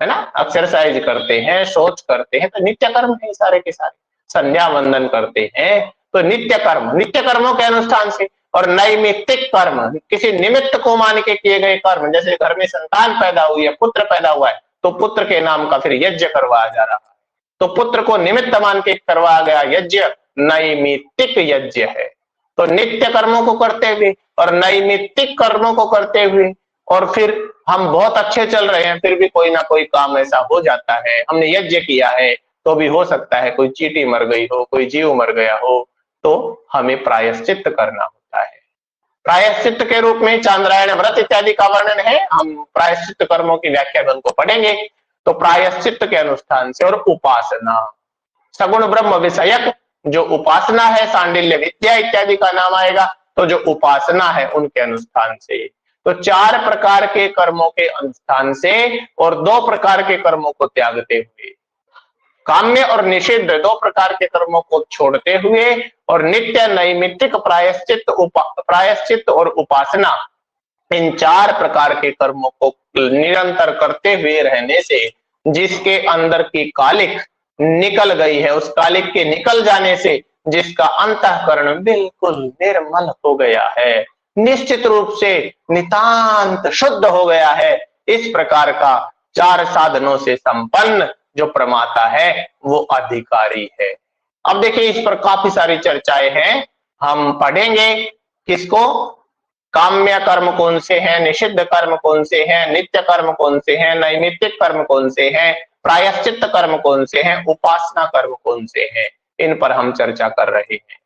है ना, एक्सरसाइज करते हैं, शौच करते हैं, तो नित्य कर्म है सारे के सारे। संध्या वंदन करते हैं, तो नित्य कर्म, नित्य कर्मों के अनुष्ठान से। और नैमित्तिक कर्म, किसी निमित्त को मान के किए गए कर्म, जैसे घर में संतान पैदा हुई है, पुत्र पैदा हुआ है, तो पुत्र के नाम का फिर यज्ञ करवाया जा रहा है, तो पुत्र को निमित्त मान के करवाया गया यज्ञ नैमित्तिक यज्ञ है। तो नित्य कर्मों को करते हुए और नैमित्तिक कर्मों को करते हुए, और फिर हम बहुत अच्छे चल रहे हैं, फिर भी कोई ना कोई काम ऐसा हो जाता है, हमने यज्ञ किया है तो भी हो सकता है कोई चींटी मर गई हो, कोई जीव मर गया हो, तो हमें प्रायश्चित करना होता है। प्रायश्चित के रूप में चांद्रायण व्रत इत्यादि का वर्णन है, हम प्रायश्चित कर्मों की व्याख्या में उनको पढ़ेंगे। तो प्रायश्चित के अनुष्ठान से। और उपासना, सगुण ब्रह्म विषयक जो उपासना है, सांडिल्य विद्या इत्यादि का नाम आएगा, तो जो उपासना है उनके अनुष्ठान से। तो 4 प्रकार के कर्मों के अनुष्ठान से और 2 प्रकार के कर्मों को त्यागते हुए, काम्य और निषिद्ध 2 प्रकार के कर्मों को छोड़ते हुए, और नित्य नैमित्तिक प्रायश्चित और उपासना, इन 4 प्रकार के कर्मों को निरंतर करते हुए रहने से जिसके अंदर की कालिक निकल गई है, उस कालिक के निकल जाने से जिसका अंतःकरण बिल्कुल निर्मल हो गया है, निश्चित रूप से नितांत शुद्ध हो गया है, इस प्रकार का 4 साधनों से संपन्न जो प्रमाता है वो अधिकारी है। अब देखिए, इस पर काफी सारी चर्चाएं हैं, हम पढ़ेंगे किसको, काम्य कर्म कौन से हैं, निषिद्ध कर्म कौन से हैं, नित्य कर्म कौन से हैं, नैमित्तिक कर्म कौन से हैं, प्रायश्चित कर्म कौन से हैं, उपासना कर्म कौन से हैं, इन पर हम चर्चा कर रहे हैं।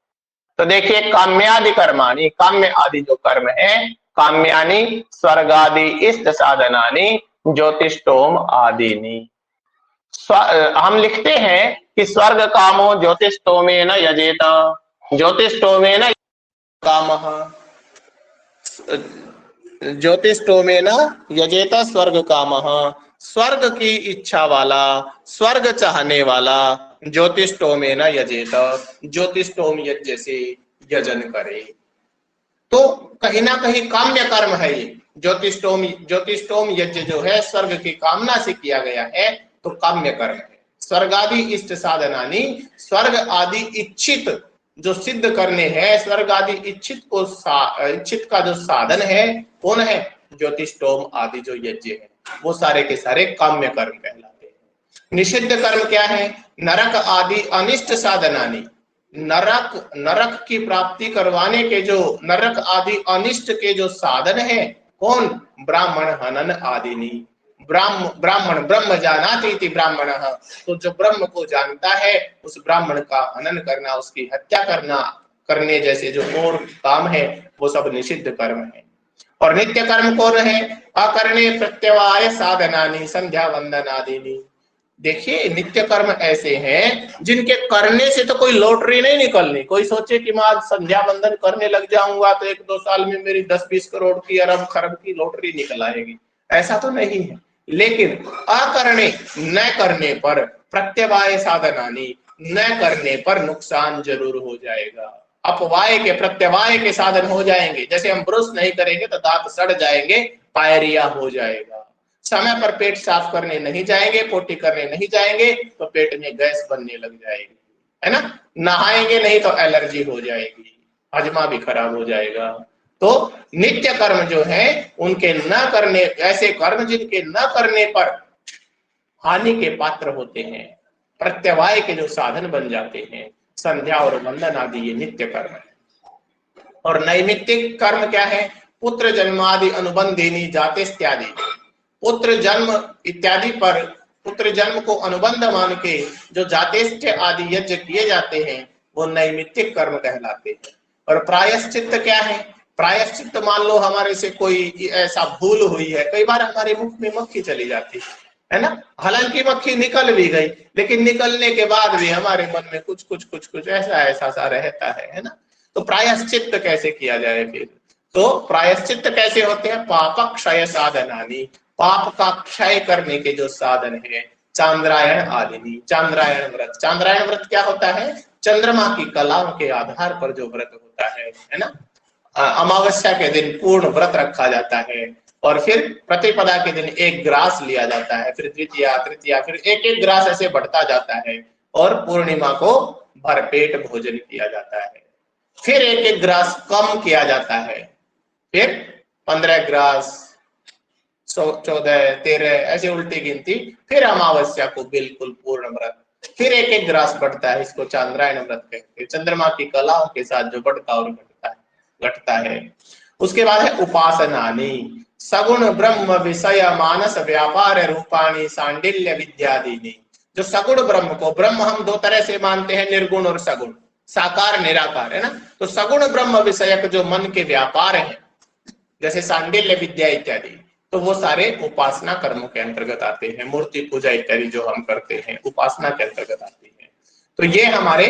तो देखिए, काम्यादि कर्माणि, काम्य आदि जो कर्म है, काम्यानि स्वर्गादि इष्ट साधनानि ज्योतिष्टोम आदिनी। हम लिखते हैं कि स्वर्ग कामो ज्योतिष्टोमेन यजेत, ज्योतिष्टोमेन कामः, ज्योतिष्टोमेन यजेत स्वर्ग कामः, स्वर्ग की इच्छा वाला, स्वर्ग चाहने वाला ज्योतिष्टोमेन यजेत, ज्योतिष्टोम यज्ञ से यजन करे। तो कहीं ना कहीं काम्य कर्म है ये। ज्योतिष्टोम यज्ञ जो है स्वर्ग की कामना से किया गया है, तो काम्य कर्म है। स्वर्ग आदि इष्ट साधनानी, स्वर्ग आदि इच्छित जो सिद्ध करने हैं, स्वर्ग आदि इच्छित को इच्छित का जो साधन है कौन है? ज्योतिष्टोम आदि जो यज्ञ है, वो सारे के सारे काम्य कर्म कहलाते हैं। निषिद्ध कर्म क्या है? नरक आदि अनिष्ट साधनानी, नरक की प्राप्ति करवाने के जो नरक आदि अनिष्ट के जो साधन है, कौन? ब्राह्मण हनन आदिनी। ब्राह्मण ब्रह्म जानाति इति ब्राह्मण, तो जो ब्रह्म को जानता है उस ब्राह्मण का हनन करना, उसकी हत्या करने जैसे जो और काम है, वो सब निषिद्ध कर्म है। और नित्य कर्म कौन है? अकरणे प्रत्यवाय साधनानी संध्या वंदन आदिनी। देखिए, नित्य कर्म ऐसे हैं जिनके करने से तो कोई लॉटरी नहीं निकलनी। कोई सोचे कि मैं आज संध्या वंदन करने लग जाऊंगा तो 1-2 साल में मेरी 10-20 करोड़ की, अरब खरब की लॉटरी निकल आएगी, ऐसा तो नहीं है। लेकिन अकरणे, न करने पर, प्रत्यवाय साधनानी, न करने पर नुकसान जरूर हो जाएगा। अपवाय के, प्रत्यवाय के साधन हो जाएंगे। जैसे हम ब्रश नहीं करेंगे तो दांत सड़ जाएंगे, पायरिया हो जाएगा। समय पर पेट साफ करने नहीं जाएंगे, पोटी करने नहीं जाएंगे तो पेट में गैस बनने लग जाएगी, है ना। नहाएंगे नहीं तो एलर्जी हो जाएगी, हजमा भी खराब हो जाएगा। तो नित्य कर्म जो है उनके न करने, ऐसे कर्म जिनके न करने पर हानि के पात्र होते हैं, प्रत्यवाय के जो साधन बन जाते हैं, संध्या और वंदन आदि, ये नित्य कर्म है। और नैमित्तिक कर्म क्या है? पुत्र जन्मादि अनुबंधिनी जाते इत्यादि। पुत्र जन्म इत्यादि पर, पुत्र जन्म को अनुबंध मान के जो जातेष्ट आदि यज्ञ किए जाते हैं, वो नैमित्तिक कर्म कहलाते हैं। और प्रायश्चित्त क्या है? प्रायश्चित्त, मान लो हमारे से कोई ऐसा भूल हुई है, कई बार हमारे मुख में मक्खी चली जाती है ना, हालांकि मक्खी निकल भी गई, लेकिन निकलने के बाद भी हमारे मन में कुछ कुछ कुछ कुछ ऐसा सा रहता है ना। तो प्रायश्चित्त कैसे किया जाए फिर? तो प्रायश्चित्त कैसे होते हैं? पाप क्षय साधनानी, पाप का क्षय करने के जो साधन है, चांद्रायण आदिनी। चांद्रायण व्रत, चांद्रायण व्रत क्या होता है? चंद्रमा की कलाओं के आधार पर जो व्रत होता है ना। अमावस्या के दिन पूर्ण व्रत रखा जाता है, और फिर प्रतिपदा के दिन एक ग्रास लिया जाता है, फिर द्वितीया, तृतीया, फिर एक एक ग्रास ऐसे बढ़ता जाता है, और पूर्णिमा को भरपेट भोजन किया जाता है। फिर एक एक ग्रास कम किया जाता है, फिर 15 ग्रास, 14, 13 ऐसे उल्टी गिनती, फिर अमावस्या को बिल्कुल पूर्ण व्रत, फिर एक एक ग्रास बढ़ता है। इसको चांद्रायण व्रत कहते हैं, चंद्रमा की कलाओं के साथ जो बढ़ता और घटता है। उसके बाद है उपासनानी, सगुण ब्रह्म विषय मानस व्यापार रूपाणी सांडिल्य विद्यादीनी। जो सगुण ब्रह्म को, ब्रह्म हम दो तरह से मानते हैं, निर्गुण और सगुण, साकार निराकार, है ना। तो सगुण ब्रह्म विषयक जो मन के व्यापार हैं, जैसे सांडिल्य विद्या इत्यादि, तो वो सारे उपासना कर्मों के अंतर्गत आते हैं। मूर्ति पूजा इत्यादि जो हम करते हैं, उपासना के अंतर्गत आती है। तो ये हमारे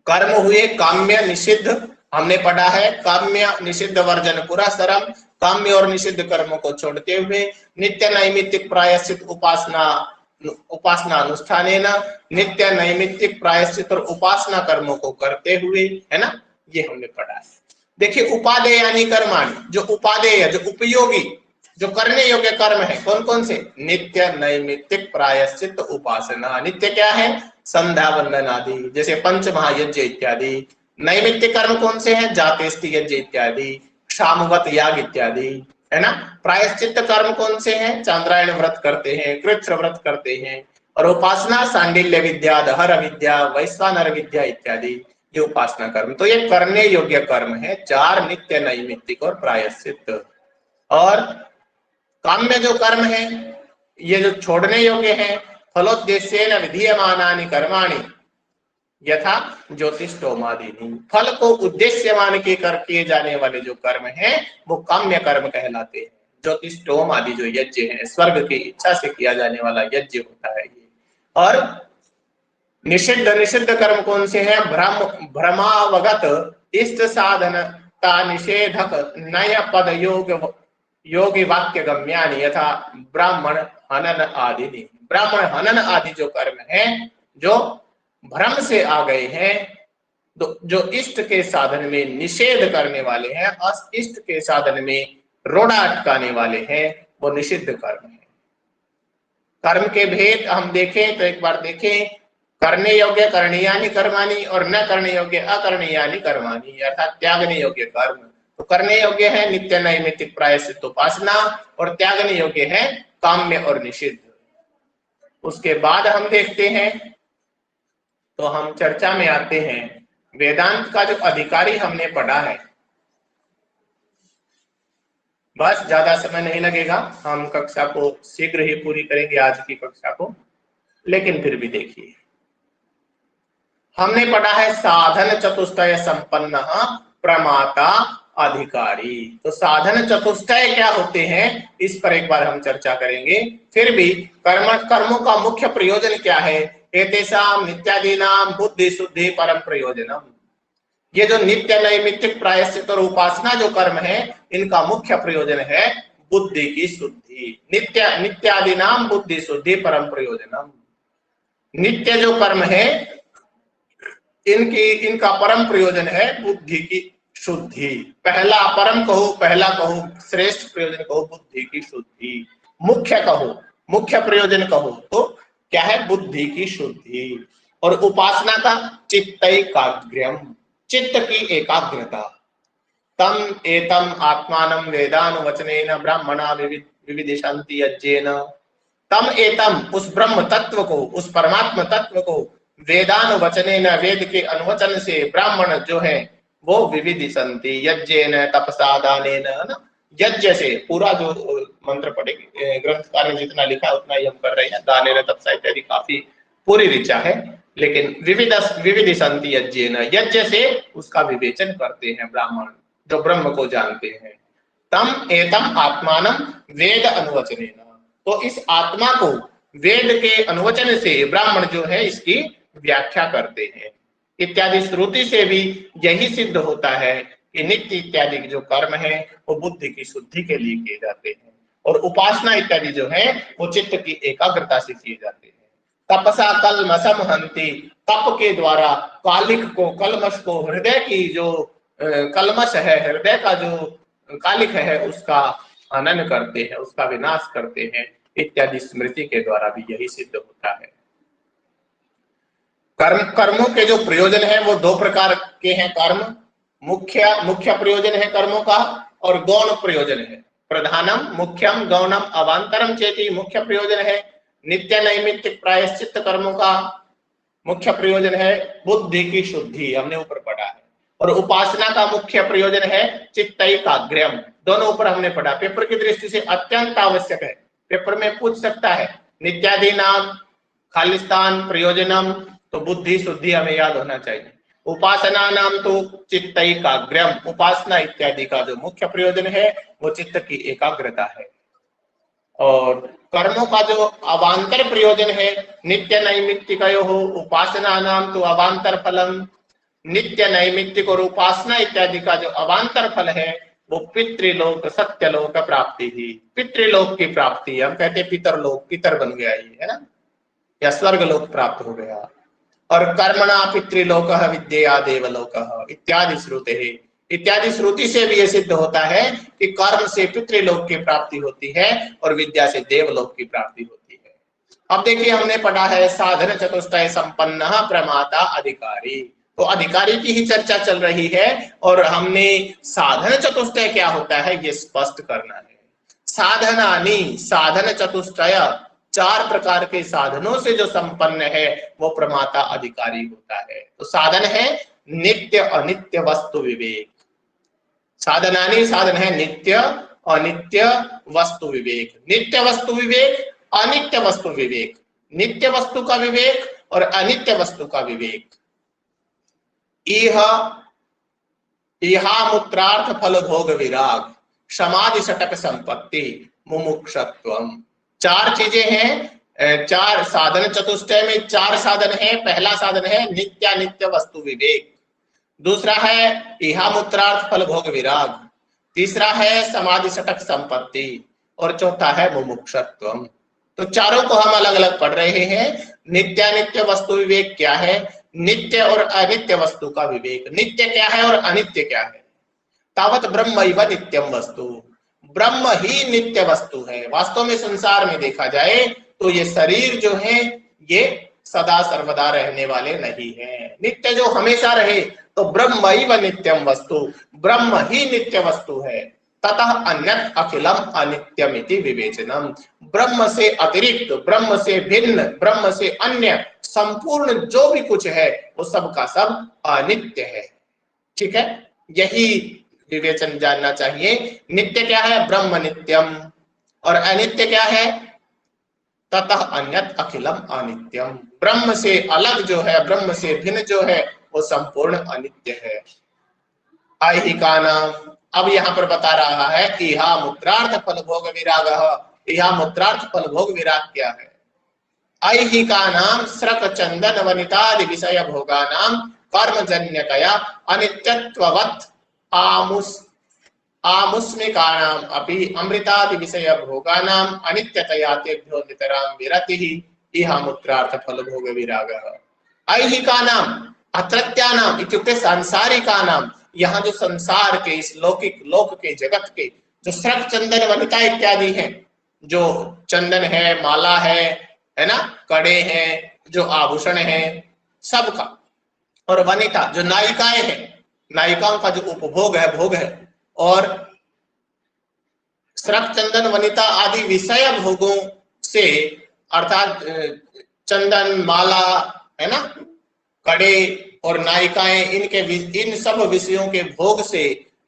कर्म हुए काम्य निषिद्ध, हमने पढ़ा है काम्य निषिद्ध वर्जन पुरा सरम। काम्य और निषिद्ध कर्मों को छोड़ते हुए नित्य नैमित्तिक प्रायश्चित उपासना अनुष्ठानेन, नित्य नैमित्तिक प्रायश्चित और उपासना कर्मों को करते हुए, है ना, ये हमने पढ़ा है। देखिए, उपादेय यानी कर्माणि, जो उपादेय, जो उपयोगी, जो करने योग्य कर्म है, कौन कौन से? नित्य नैमित्तिक प्रायश्चित उपासना। नित्य क्या है? संध्या वंदन आदि, जैसे पंच महायज्ञ इत्यादि। नैमित्तिक कर्म कौन से हैं? जातेष्टि यज्ञ इत्यादि, क्षामवत याग इत्यादि, है ना। प्रायश्चित कर्म कौन से हैं? चांद्रायण व्रत करते हैं, कृच्छ व्रत करते हैं। और उपासना सांडिल्य विद्या, दहर विद्या, वैश्वानर विद्या इत्यादि, ये उपासना कर्म। तो ये करने योग्य कर्म है, 4 नित्य नैमित्तिक और प्रायश्चित। और काम्य जो कर्म है, ये जो छोड़ने योग्य है, फलोद्देश्येन विधीयमानानि कर्माणि यथा ज्योतिष्टोमादीनि। फल को उद्देश्य मान के किए जाने वाले जो कर्म हैं, वो काम्य कर्म कहलाते हैं। ज्योतिष्टोम आदि जो यज्ञ है, स्वर्ग की इच्छा से किया जाने वाला यज्ञ होता है ये। और निषिद्ध कर्म कौन से हैं? भ्रमावगत इष्ट साधनता निषेधक नय पद योगी वाक्य गम्यानि यथा ब्राह्मण हनन आदि। ब्राह्मण हनन आदि जो कर्म है, जो भ्रम से आ गए हैं, जो इष्ट के साधन में निषेध करने वाले हैं, इष्ट के साधन में रोड़ा अटकाने वाले हैं, वो निषिद्ध कर्म है। कर्म के भेद हम देखें तो एक बार देखें, करने योग्य करणीयानि कर्माणि और न करने योग्य अकरणीयानि कर्माणि, अर्थात त्यागने योग्य कर्म। तो करने योग्य है नित्य नैमित्तिक प्रायश्चित उपासना, और त्यागने योग्य है काम्य और निषिद्ध। उसके बाद हम देखते हैं, तो हम चर्चा में आते हैं, वेदांत का जो अधिकारी हमने पढ़ा है, बस ज्यादा समय नहीं लगेगा, हम कक्षा को शीघ्र ही पूरी करेंगे, आज की कक्षा को, लेकिन फिर भी देखिए, हमने पढ़ा है साधन चतुष्टय संपन्न प्रमाता अधिकारी। तो साधन चतुष्टय क्या होते हैं, इस पर एक बार हम चर्चा करेंगे। फिर भी कर्मों का मुख्य प्रयोजन क्या है, एतेषां नित्यादीनां बुद्धि शुद्धि परम प्रयोजनम। ये जो नित्य नैमित्तिक प्रायश्चित और उपासना जो कर्म है, इनका मुख्य प्रयोजन है बुद्धि की शुद्धि। नित्यादीनां बुद्धि शुद्धि परम प्रयोजनम। नित्य जो कर्म है, इनका परम प्रयोजन है बुद्धि की शुद्धि। पहला परम कहो, पहला कहो, श्रेष्ठ प्रयोजन कहो बुद्धि की शुद्धि। मुख्य कहो, मुख्य प्रयोजन कहो तो क्या है, बुद्धि की शुद्धि। और उपासना का चित्तैकाग्र्यम, चित्त की एकाग्रता। तम एतम आत्मानं वेदानुवचनेन ब्राह्मणा विविदिशन्ति यज्ञेन। तम एतम, उस ब्रह्म तत्व को, उस परमात्मा तत्व को, वेदानुवचनेन, वेद के अनुवचन से ब्राह्मण जो है वो विविदिशन्ति यज्ञेन तपसा दानेन, यज्ञ से। पूरा जो मंत्र पढ़ेंगे, ग्रंथकार ने जितना लिखा उतना ही हम कर रहे हैं, दानेन तपसा इत्यादि काफी पूरी ऋचा है, लेकिन विविदिशन्ति यज्ञेन, यज्ञ से उसका विवेचन करते हैं ब्राह्मण जो ब्रह्म को जानते हैं। तम एतम आत्मानं वेद अनुवचनेन, तो इस आत्मा को वेद के अनुवचन से ब्राह्मण जो है इसकी व्याख्या करते हैं। इत्यादि श्रुति से भी यही सिद्ध होता है कि नित्य इत्यादि जो कर्म है वो बुद्धि की शुद्धि के लिए किए जाते हैं, और उपासना इत्यादि जो है वो चित्त की एकाग्रता से किए जाते हैं। तपसा कलमशम हन्ति, तप के द्वारा कालिक को, कलमश को, हृदय की जो कलमश है, हृदय का जो कालिक है उसका हनन करते हैं, उसका विनाश करते हैं। इत्यादि स्मृति के द्वारा भी यही सिद्ध होता है। कर्मों के जो प्रयोजन है वो दो प्रकार के हैं। कर्म मुख्य प्रयोजन है कर्मों का, और गौण प्रयोजन है। प्रधानम मुख्यम गौणम अवांतरम चेति, मुख्य प्रयोजन है नित्य नैमित्तिक प्रायश्चित कर्मों का मुख्य प्रयोजन है बुद्धि की शुद्धि, हमने ऊपर पढ़ा है। और उपासना का मुख्य प्रयोजन है चित्तैकाग्र्यम, दोनों ऊपर हमने पढ़ा। पेपर की दृष्टि से अत्यंत आवश्यक है, पेपर में पूछ सकता है। नित्यादीनाम खालिस्तान प्रयोजनम, तो बुद्धि शुद्धि हमें याद होना चाहिए। उपासना नाम तो चित्तैकाग्र्यम, उपासना इत्यादि का जो मुख्य प्रयोजन है वो चित्त की एकाग्रता है। और कर्मों का जो अवांतर प्रयोजन है नित्य नैमित्तिकयोः उपासना नाम तो अवांतर फलम, नित्य नैमित्तिक और उपासना इत्यादि का जो अवांतर फल है वो पितृलोक सत्यलोक प्राप्ति ही, पितृलोक की प्राप्ति। हम कहते पितरलोक, पितर बन गया ही है ना, या स्वर्ग लोक प्राप्त हो गया। और कर्मणा पितृलोकः विद्यया देवलोकः इत्यादि श्रुते है। इत्यादि श्रुति से भी ये सिद्ध होता है कि कर्म से पितृलोक की प्राप्ति होती है और विद्या से देवलोक की प्राप्ति होती है। अब देखिए, हमने पढ़ा है साधन चतुष्टय संपन्न प्रमाता अधिकारी, तो अधिकारी की ही चर्चा चल रही है, और हमने साधन चतुष्टय क्या होता है ये स्पष्ट करना है। साधनानि, साधन चतुष्टय, चार प्रकार के साधनों से जो संपन्न है वो प्रमाता अधिकारी होता है। तो साधन है नित्य अनित्य वस्तु विवेक। साधनानि, साधन है नित्य अनित्य वस्तु विवेक। नित्य वस्तु विवेक, अनित्य वस्तु विवेक, नित्य वस्तु का विवेक और अनित्य वस्तु का विवेक। मूत्रार्थ फल भोग विराग, समाधि सटक संपत्ति, मुमुक्षत्वम। चार चीजें हैं, चार साधन चतुष्टय में चार साधन है। पहला साधन है नित्यानित्य वस्तु विवेक, दूसरा है इहा मूत्रार्थ फल भोग विराग, तीसरा है समाधि सटक संपत्ति, और चौथा है मुमुक्षत्वम। तो तो चारों को हम अलग अलग पढ़ रहे हैं। नित्यानित्य वस्तु विवेक क्या है, नित्य और अनित्य वस्तु का विवेक, नित्य क्या है और अनित्य क्या है। तावत ब्रह्मैव नित्यम वस्तु, ब्रह्म ही नित्य वस्तु है। वास्तव में संसार में देखा जाए तो ये शरीर जो है ये सदा सर्वदा रहने वाले नहीं है। नित्य जो हमेशा रहे तो ब्रह्मैव नित्यम वस्तु, ब्रह्म ही नित्य वस्तु है। ततः अन्यत् अखिलम अनित्यमिति विवेचनम, ब्रह्म से अतिरिक्त, ब्रह्म से भिन्न, ब्रह्म से अन्य संपूर्ण जो भी कुछ है वो सब का सब अनित्य है। ठीक है, यही विवेचन जानना चाहिए। नित्य क्या है, ब्रह्म नित्यम, और अनित्य क्या है, ततः अन्यत् अखिलम अनित्यम, ब्रह्म से अलग जो है, ब्रह्म से भिन्न जो है वो संपूर्ण अनित्य है। ऐहिका नाम, अब यहाँ पर बता रहा है कि इहा मूत्रार्थ फल भोग विराग, इहा मूत्रार्थ फल भोग विराग क्या है। ऐहिका नाम स्रक चंदन वनितादि विषय भोगा नाम कर्मजन्यतया अनित्यत्ववत् आमुष्मिकानाम अपि अमृतादि विषय भोगानाम अनित्यतया तेभ्यो नितराम विरतिः इह मूत्रार्थ फल भोग विरागः। ऐहिकानाम अत्रत्यानाम इत्युक्ते सांसारिकानाम, यहाँ जो संसार के इस लौकिक लोक के जगत के जो स्रक चंदन वनिता इत्यादि हैं, जो चंदन है, माला है ना, कड़े हैं, जो आभूषण है सबका, और वनिता जो नायिकाएं हैं, नायिकाओं का जो उपभोग है, भोग है, और स्रक चंदन वनिता आदि विषय भोगों से, अर्थात चंदन माला है ना, कड़े और नायिकाएं, इन सब विषयों के भोग से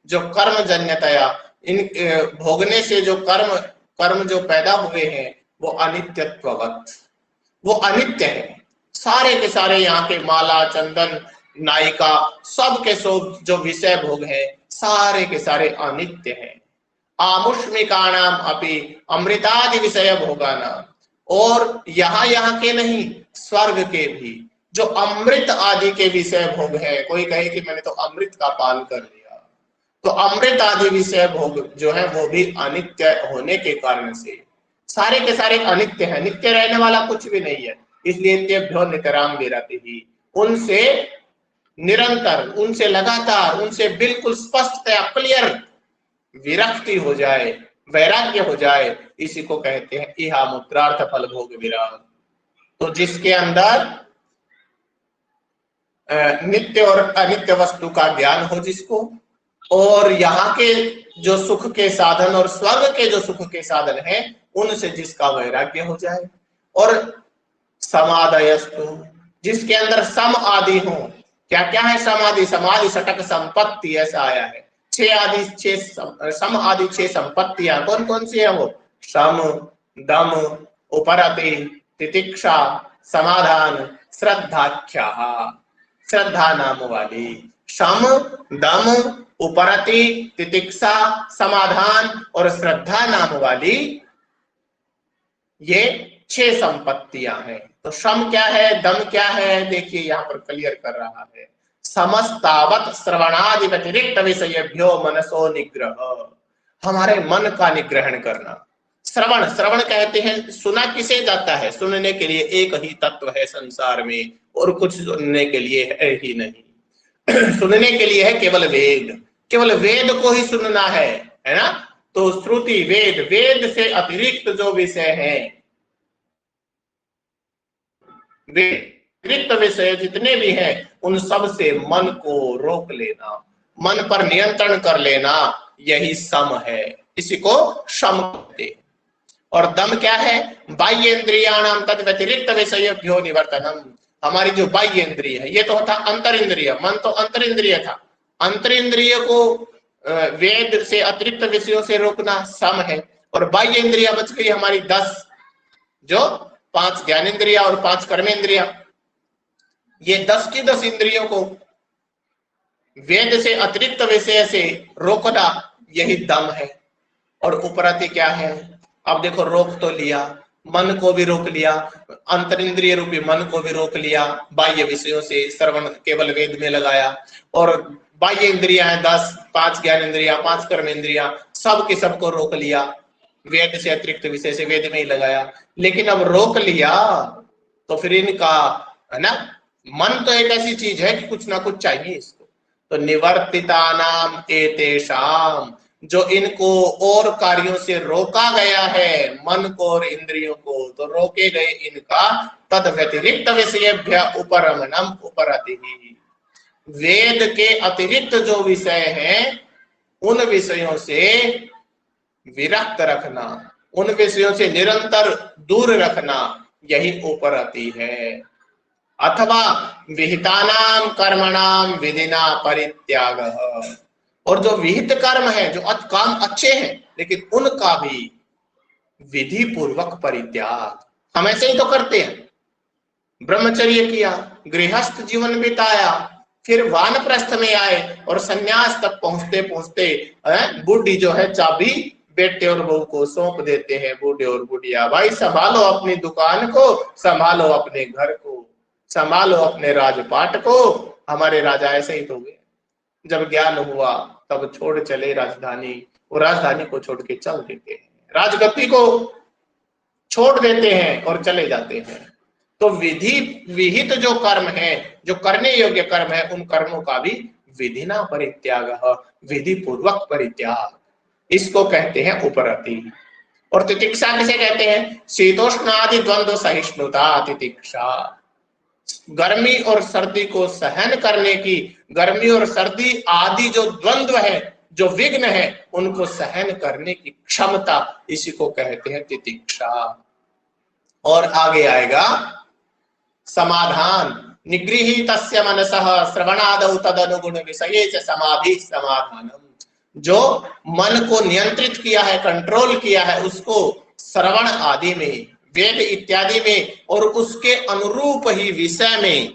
जो कर्म जन्यतया, इन भोगने से जो कर्म जो पैदा हुए हैं वो अनित्यत्ववत्, वो अनित्य है। सारे के सारे यहाँ के माला, चंदन, नायिका, सब के सब जो विषय भोग है सारे के सारे अनित्य हैं। आमुष्मिकानाम अपि अमृतादि विषय भोगानाम, और यहाँ के नहीं, स्वर्ग के भी जो अमृत आदि के विषय भोग है। कोई कहे कि मैंने तो अमृत का पान कर लिया, तो अमृत आदि विषय भोग जो है वो भी अनित्य होने के कारण से सारे के सारे अनित्य है, नित्य रहने वाला कुछ भी नहीं है। इसलिए तेभ्यो नितराम विरतिः, उनसे निरंतर, उनसे लगातार, उनसे बिल्कुल स्पष्टतया क्लियर विरक्ति हो जाए, वैराग्य हो जाए, इसी को कहते हैं इहा मूत्रार्थ फल भोग विराग। तो जिसके अंदर नित्य और अनित्य वस्तु का ज्ञान हो जिसको, और यहाँ के जो सुख के साधन और स्वर्ग के जो सुख के साधन हैं उनसे जिसका वैराग्य हो जाए, और समादयस्तु, जिसके अंदर सम आदि हो। क्या क्या है समाधि, समाधि षटक संपत्ति, ऐसा आया है। सम आदि 6 संपत्तियां कौन कौन सी है वो, सम, दम, उपरति, तितिक्षा, समाधान, श्रद्धाख्या, श्रद्धा नाम वाली। सम, दम, उपरति, तितिक्षा, समाधान और श्रद्धा नाम वाली ये 6 संपत्तियां हैं। तो सम क्या है, दम क्या है, देखिए यहाँ पर क्लियर कर रहा है। समस्तावत श्रवणादि व्यतिरिक्त विषयभ्यो मनसो निग्रह, हमारे मन का निग्रहण करना। श्रवण, श्रवण कहते हैं, सुना किसे जाता है, सुनने के लिए एक ही तत्व है संसार में, और कुछ सुनने के लिए है ही नहीं। सुनने के लिए है केवल वेद, केवल वेद को ही सुनना है ना। तो श्रुति, वेद, वेद से अतिरिक्त जो विषय है, अतिरिक्त विषय जितने भी हैं उन सब से मन को रोक लेना, मन पर नियंत्रण कर लेना, यही सम है। इसी को शम कहते हैं। और दम क्या है, बाह्य इंद्रियाणाम तद व्यतिरिक्त विषयभ्यो निवर्तनम, हमारी जो बाह्य इंद्रिय है, ये तो था अंतर इंद्रिय, मन तो अंतर इंद्रिय था, अंतर इंद्रिय को वेद से अतिरिक्त विषयों से रोकना सम है। और बाह्य इंद्रिया बच गई हमारी 10, जो 5 ज्ञानेन्द्रिया और 5 कर्मेंद्रिया, ये 10 की 10 इंद्रियों को वेद से अतिरिक्त विषय से रोकना, यही दम है। और उपरति क्या है, अब देखो रोक तो लिया, मन को भी रोक लिया, अंतरिंद्रिय रूपी मन को भी रोक लिया, बाह्य विषयों से श्रवण केवल वेद में लगाया, और बाह्य इंद्रिया है 10, 5 ज्ञानेन्द्रिया, 5 कर्मेंद्रिया, सब के सबको रोक लिया, वेद से अतिरिक्त विषय से वेद में ही लगाया, लेकिन अब रोक लिया तो फिर इनका, है ना, मन तो एक ऐसी चीज है कि कुछ ना कुछ चाहिए इसको। तो निवर्तितानाम एतेषाम, जो इनको और कार्यों से रोका गया है, मन को और इंद्रियों को, तो रोके गए इनका तद व्यतिरिक्त विषयेभ्य उपरमणम उपरतिः, वेद के अतिरिक्त जो विषय हैं उन विषयों से विरक्त रखना, उन विषयों से निरंतर दूर रखना, यही उपरति है। अथवा विहितानाम कर्मणाम विधिना परित्याग, और जो विहित कर्म है, जो काम अच्छे हैं लेकिन उनका भी विधि पूर्वक परित्याग। हम ऐसे ही तो करते हैं, ब्रह्मचर्य किया, गृहस्थ जीवन बिताया, फिर वानप्रस्थ में आए और संन्यास तक पहुंचते पहुंचते बूढ़ी जो है चाबी बेटे और बहू को सौंप देते हैं। बूढ़े और बुढ़िया, भाई संभालो अपनी दुकान को, संभालो अपने घर को, संभालो अपने राजपाट को। हमारे राजा ऐसे ही तो हुए, जब ज्ञान हुआ तब छोड़ चले राजधानी, वो राजधानी को छोड़ के चल देते हैं, राजगद्दी को छोड़ देते हैं और चले जाते हैं। तो विधि विहित जो कर्म है, जो करने योग्य कर्म है, उन कर्मों का भी विधिना परित्याग, विधि पूर्वक परित्याग, इसको कहते हैं उपरति। और तितिक्षा किसे कहते हैं? शीतोष्णादि द्वंद्व सहिष्णुता तितिक्षा, गर्मी और सर्दी को सहन करने की, गर्मी और सर्दी आदि जो द्वंद्व है, जो विघ्न है, उनको सहन करने की क्षमता, इसी को कहते हैं तितिक्षा। और आगे आएगा समाधान, निगृहीतस्य मनसः श्रवणादौ तदनुगुण विषये च समाधि समाधानम, जो मन को नियंत्रित किया है, कंट्रोल किया है, उसको श्रवण आदि में, वेद इत्यादि में और उसके अनुरूप ही विषय में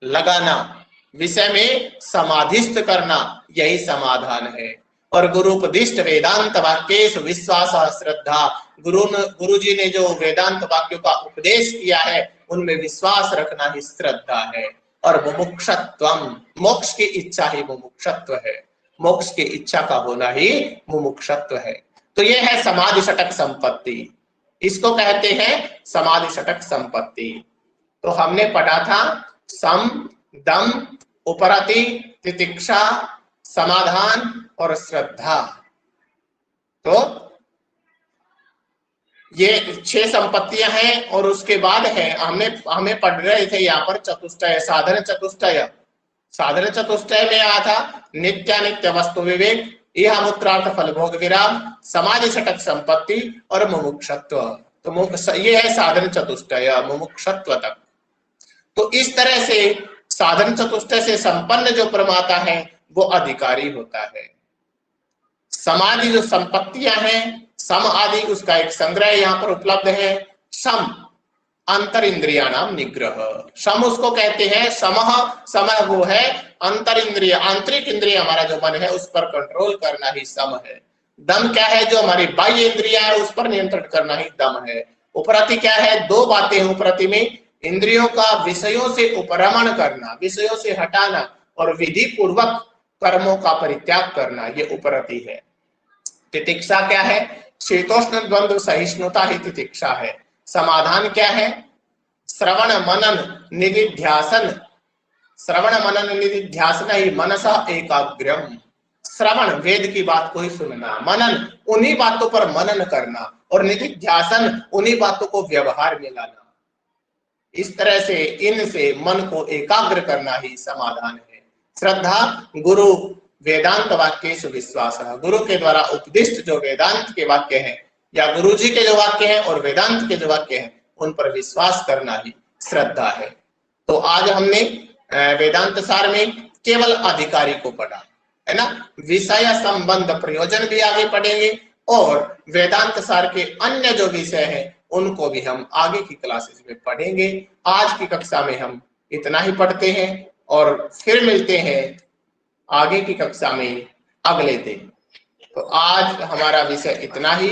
लगाना, विषय में समाधिस्थ करना, यही समाधान है। और गुरुपदिष्ट वेदांत वाक्येषु विश्वास श्रद्धा, गुरु जी ने जो वेदांत वाक्यों का उपदेश किया है उनमें विश्वास रखना ही श्रद्धा है। और मुमुक्षत्वम, मोक्ष की इच्छा ही मुमुक्षत्व है, मोक्ष की इच्छा का होना ही मुमुक्षत्व है। तो यह है समाधि षटक संपत्ति, इसको कहते हैं समाधि षटक संपत्ति। तो हमने पढ़ा था सम, दम, उपरति, तितिक्षा, समाधान और श्रद्धा। तो ये 6 संपत्तियां हैं। और उसके बाद है, हमें पढ़ रहे थे यहाँ पर चतुष्टय, साधन चतुष्टय। साधन चतुष्टय में आया था नित्यानित्य वस्तु विवेक, यह मूत्रार्थ फल भोग विराम, समाधि षटक संपत्ति और मुमुक्षत्व। तो ये है साधन चतुष्टय, मुमुक्षत्व तक। तो इस तरह से साधन चतुष्टय से संपन्न जो परमात्मा है वो अधिकारी होता है। समाधि जो संपत्तियां हैं, सम आदि, उसका एक संग्रह यहाँ पर उपलब्ध है। सम अंतर इंद्रियाणाम निग्रह, सम उसको कहते हैं, समह, समह वो है अंतर इंद्रिय, आंतरिक इंद्रिय हमारा जो मन है उस पर कंट्रोल करना ही सम है। दम क्या है? जो हमारी बाह्य इंद्रिया है उस पर नियंत्रण करना ही दम है। उपरति क्या है? 2 बातें हैं उपरति में, इंद्रियों का विषयों से उपरमण करना, विषयों से हटाना, और विधि पूर्वक कर्मों का परित्याग करना, ये उपरति है। तितिक्षा क्या है? शीतोष्ण द्वंद्व सहिष्णुता ही तितिक्षा है। समाधान क्या है? श्रवण मनन निधिध्यासन, श्रवण मनन निधिध्यासन ही मनसा एकाग्रम, श्रवण वेद की बात को ही सुनना, मनन उन्हीं बातों पर मनन करना, और निधिध्यासन उन्हीं बातों को व्यवहार में लाना। इस तरह से इनसे मन को एकाग्र करना ही समाधान है। श्रद्धा गुरु वेदांत वाक्येषु विश्वास, गुरु के द्वारा उपदिष्ट जो वेदांत के वाक्य हैं या गुरु जी के जो वाक्य हैं और वेदांत के जो वाक्य हैं उन पर विश्वास करना ही श्रद्धा है। तो आज हमने वेदांत सार में केवल अधिकारी को पढ़ा है ना, विषय संबंध प्रयोजन भी आगे पढ़ेंगे, और वेदांत सार के अन्य जो विषय हैं उनको भी हम आगे की क्लासेस में पढ़ेंगे। आज की कक्षा में हम इतना ही पढ़ते हैं और फिर मिलते हैं आगे की कक्षा में अगले दिन। तो आज हमारा विषय इतना ही।